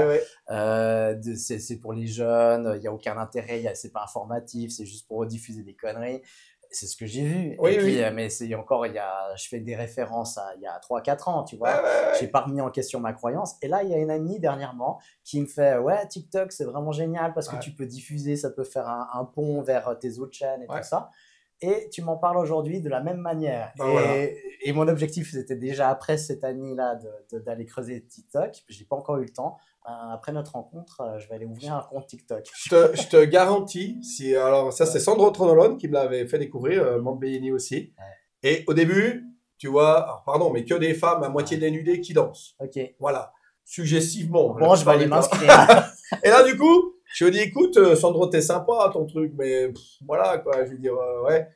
S1: C'est pour les jeunes. Il n'y a aucun intérêt. Ce n'est pas informatif. C'est juste pour diffuser des conneries. C'est ce que j'ai vu. Mais je fais des références il y a 3-4 ans, tu vois. J'ai pas remis en question ma croyance. Et là, il y a une amie dernièrement qui me fait TikTok, c'est vraiment génial parce que tu peux diffuser, ça peut faire un pont vers tes autres chaînes et tout ça. Et tu m'en parles aujourd'hui de la même manière.
S2: Ben voilà.
S1: Et mon objectif, c'était déjà après cette année-là d'aller creuser TikTok. Je n'ai pas encore eu le temps. Après notre rencontre, je vais aller ouvrir un compte TikTok.
S2: Je te garantis, alors ça c'est Sandro Tronolone qui me l'avait fait découvrir, Mambéini aussi.
S1: Ouais.
S2: Et au début, tu vois, alors pardon, mais que des femmes à moitié dénudées qui dansent.
S1: Ok.
S2: Voilà, suggestivement.
S1: Bon, je vais aller m'inscrire.
S2: Et là, du coup, je lui dis, écoute, Sandro, t'es sympa ton truc, mais voilà quoi, je veux dire, ouais.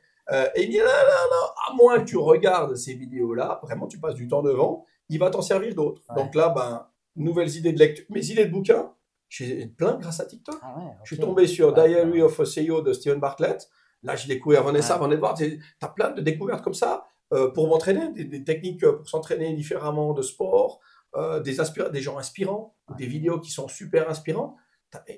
S2: Et il dit, non, à moins que tu regardes ces vidéos-là, vraiment tu passes du temps devant, il va t'en servir d'autres.
S1: Ouais.
S2: Donc là, ben, nouvelles idées de lecture, mes idées de bouquins, j'ai plein grâce à TikTok.
S1: Ah ouais, okay.
S2: Je suis tombé sur Diary of a CEO de Steven Bartlett. Là, j'ai découvert Vanessa Van Edwards. Tu as plein de découvertes comme ça pour m'entraîner, des techniques pour s'entraîner différemment de sport, des gens inspirants, des vidéos qui sont super inspirantes.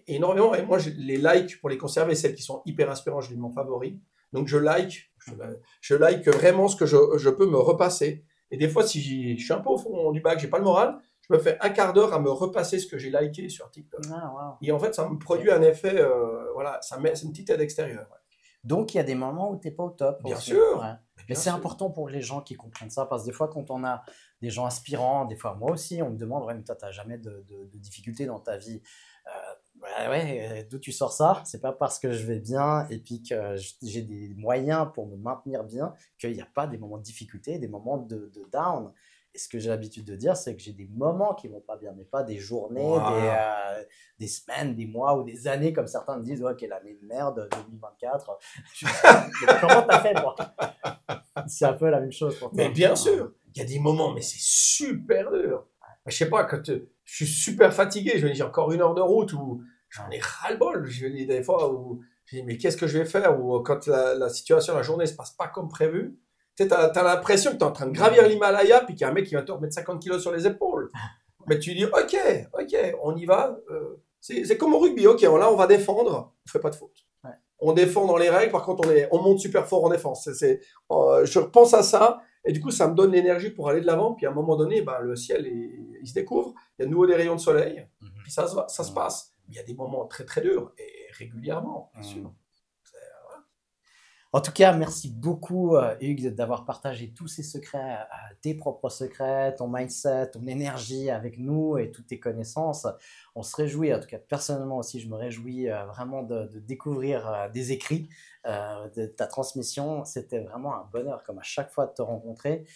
S2: Énormément. Et moi, les likes, pour les conserver, celles qui sont hyper inspirantes, je les mets en favori. Donc, je like vraiment ce que je peux me repasser. Et des fois, si je suis un peu au fond du bac, j'ai pas le moral, je me fais un quart d'heure à me repasser ce que j'ai liké sur TikTok.
S1: Ah, wow.
S2: Et en fait, ça me produit un effet, voilà, c'est une petite aide extérieure. Ouais.
S1: Donc, il y a des moments où tu n'es pas au top.
S2: Bien sûr.
S1: Ouais. Mais c'est important pour les gens qui comprennent ça, parce que des fois, quand on a des gens inspirants, des fois, moi aussi, on me demande, ouais, mais toi, tu n'as jamais de difficultés dans ta vie. Ouais, d'où tu sors ça? C'est pas parce que je vais bien et puis que j'ai des moyens pour me maintenir bien qu'il n'y a pas des moments de difficulté, des moments de down. Et ce que j'ai l'habitude de dire, c'est que j'ai des moments qui vont pas bien, mais pas des journées, des semaines, des mois ou des années, comme certains me disent, ouais, quelle année de merde, 2024. Comment t'as fait, toi? C'est un peu la même chose pour toi.
S2: Mais bien sûr, il y a des moments, mais c'est super dur. Je sais pas, quand je suis super fatigué, je me dis, j'ai encore 1 heure de route où j'en ai ras-le-bol. Je me dis des fois où je dis, mais qu'est-ce que je vais faire? Ou quand la situation, la journée se passe pas comme prévu. Tu sais, t'as l'impression que t'es en train de gravir l'Himalaya puis qu'il y a un mec qui va te remettre 50 kilos sur les épaules. Mais tu dis, ok, on y va. C'est comme au rugby, ok, là on va défendre, on fait pas de faute. Ouais. On défend dans les règles, par contre on monte super fort en défense. Je repense à ça et du coup ça me donne l'énergie pour aller de l'avant. Puis à un moment donné, bah, le ciel il se découvre, il y a de nouveau des rayons de soleil, puis ça se passe. Il y a des moments très très durs et régulièrement, bien sûr.
S1: En tout cas, merci beaucoup, Hugues, d'avoir partagé tous ces secrets, tes propres secrets, ton mindset, ton énergie avec nous et toutes tes connaissances. On se réjouit, en tout cas personnellement aussi, je me réjouis vraiment de découvrir des écrits, de ta transmission. C'était vraiment un bonheur, comme à chaque fois, de te rencontrer.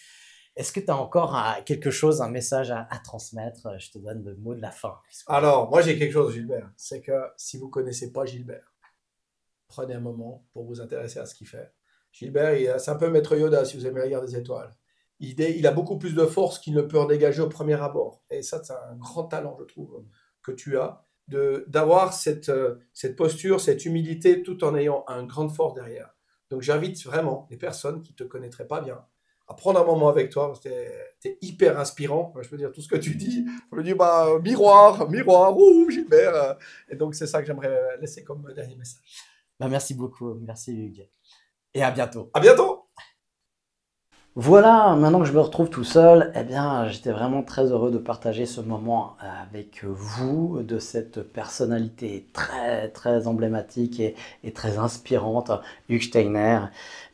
S1: Est-ce que tu as encore quelque chose, un message à transmettre? Je te donne le mot de la fin.
S2: Alors, moi j'ai quelque chose, Gilbert. C'est que si vous ne connaissez pas Gilbert, prenez un moment pour vous intéresser à ce qu'il fait. Gilbert, c'est un peu Maître Yoda si vous aimez la guerre des étoiles. Il a beaucoup plus de force qu'il ne peut en dégager au premier abord. Et ça, c'est un grand talent, je trouve, que tu as, d'avoir cette posture, cette humilité, tout en ayant une grande force derrière. Donc j'invite vraiment les personnes qui ne te connaîtraient pas bien à prendre un moment avec toi, parce que t'es hyper inspirant. Je peux dire tout ce que tu dis. Je me dis, bah, miroir, ouh, Gilbert. Et donc, c'est ça que j'aimerais laisser comme dernier message.
S1: Bah, merci beaucoup. Merci, Hugues. Et à bientôt.
S2: À bientôt.
S1: Voilà, maintenant que je me retrouve tout seul, eh bien, j'étais vraiment très heureux de partager ce moment avec vous, de cette personnalité très, très emblématique et très inspirante, Hugues Steiner.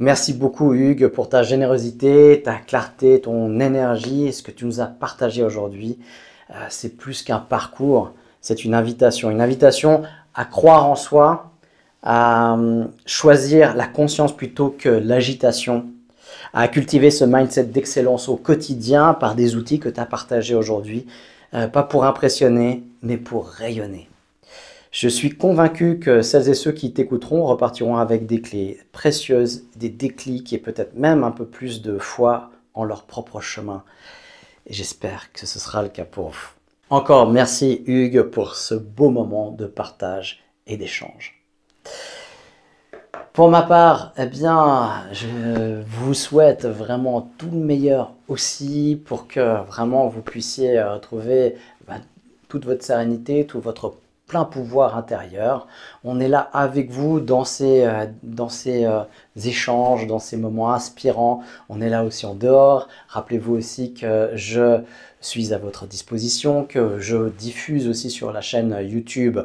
S1: Merci beaucoup, Hugues, pour ta générosité, ta clarté, ton énergie et ce que tu nous as partagé aujourd'hui. C'est plus qu'un parcours, c'est une invitation à croire en soi, à choisir la conscience plutôt que l'agitation, à cultiver ce mindset d'excellence au quotidien par des outils que tu as partagés aujourd'hui, pas pour impressionner, mais pour rayonner. Je suis convaincu que celles et ceux qui t'écouteront repartiront avec des clés précieuses, des déclics et peut-être même un peu plus de foi en leur propre chemin. Et j'espère que ce sera le cas pour vous. Encore merci Hugues pour ce beau moment de partage et d'échange. Pour ma part, eh bien, je vous souhaite vraiment tout le meilleur aussi pour que vraiment vous puissiez trouver toute votre sérénité, tout votre plein pouvoir intérieur. On est là avec vous dans ces échanges, dans ces moments inspirants. On est là aussi en dehors. Rappelez-vous aussi que je suis à votre disposition, que je diffuse aussi sur la chaîne YouTube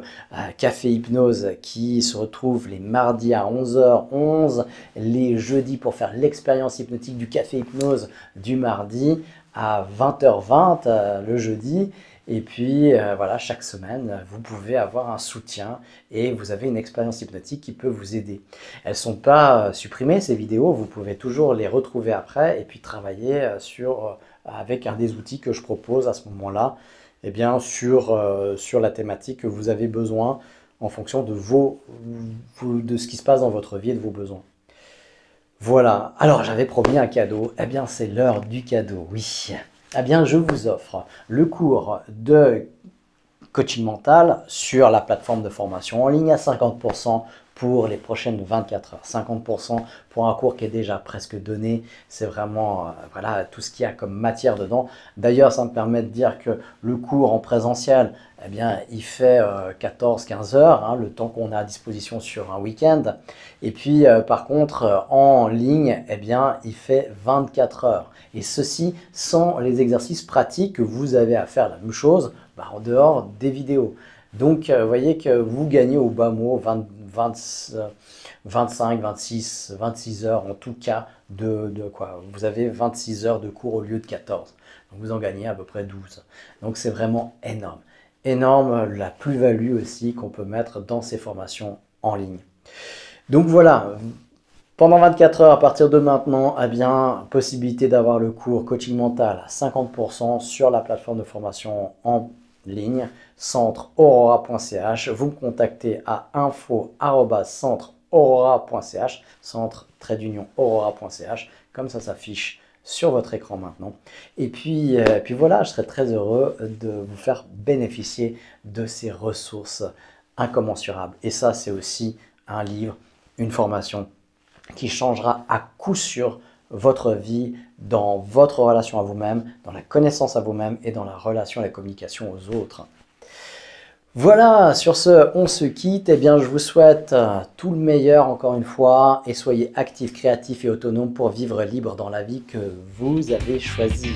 S1: Café Hypnose qui se retrouve les mardis à 11h11, les jeudis pour faire l'expérience hypnotique du Café Hypnose du mardi à 20h20 le jeudi. Et puis voilà, chaque semaine, vous pouvez avoir un soutien et vous avez une expérience hypnotique qui peut vous aider. Elles ne sont pas supprimées, ces vidéos, vous pouvez toujours les retrouver après et puis travailler avec un des outils que je propose à ce moment-là, eh bien, sur la thématique que vous avez besoin en fonction de ce qui se passe dans votre vie et de vos besoins. Voilà, alors j'avais promis un cadeau, eh bien c'est l'heure du cadeau, oui. Eh bien, je vous offre le cours de coaching mental sur la plateforme de formation en ligne à 50% pour les prochaines 24 heures. 50% pour un cours qui est déjà presque donné. C'est vraiment voilà, tout ce qu'il y a comme matière dedans. D'ailleurs, ça me permet de dire que le cours en présentiel, eh bien, il fait 14-15 heures, hein, le temps qu'on a à disposition sur un week-end. Et puis, par contre, en ligne, eh bien, il fait 24 heures. Et ceci sans les exercices pratiques que vous avez à faire. La même chose en dehors des vidéos. Donc, vous voyez que vous gagnez au bas mot 25, 26, 26 heures en tout cas de quoi. Vous avez 26 heures de cours au lieu de 14. Donc, vous en gagnez à peu près 12. Donc, c'est vraiment énorme. Énorme la plus-value aussi qu'on peut mettre dans ces formations en ligne. Donc, voilà. Pendant 24 heures à partir de maintenant, eh bien, possibilité d'avoir le cours coaching mental à 50% sur la plateforme de formation en ligne, centre-aurora.ch. Vous me contactez à info@centre-aurora.ch, centre-aurora.ch, comme ça s'affiche sur votre écran maintenant. Et puis voilà, je serai très heureux de vous faire bénéficier de ces ressources incommensurables. Et ça, c'est aussi un livre, une formation qui changera à coup sûr votre vie dans votre relation à vous-même, dans la connaissance à vous-même et dans la relation et la communication aux autres. Voilà, sur ce, on se quitte. Eh bien, je vous souhaite tout le meilleur encore une fois et soyez actifs, créatifs et autonomes pour vivre libre dans la vie que vous avez choisie.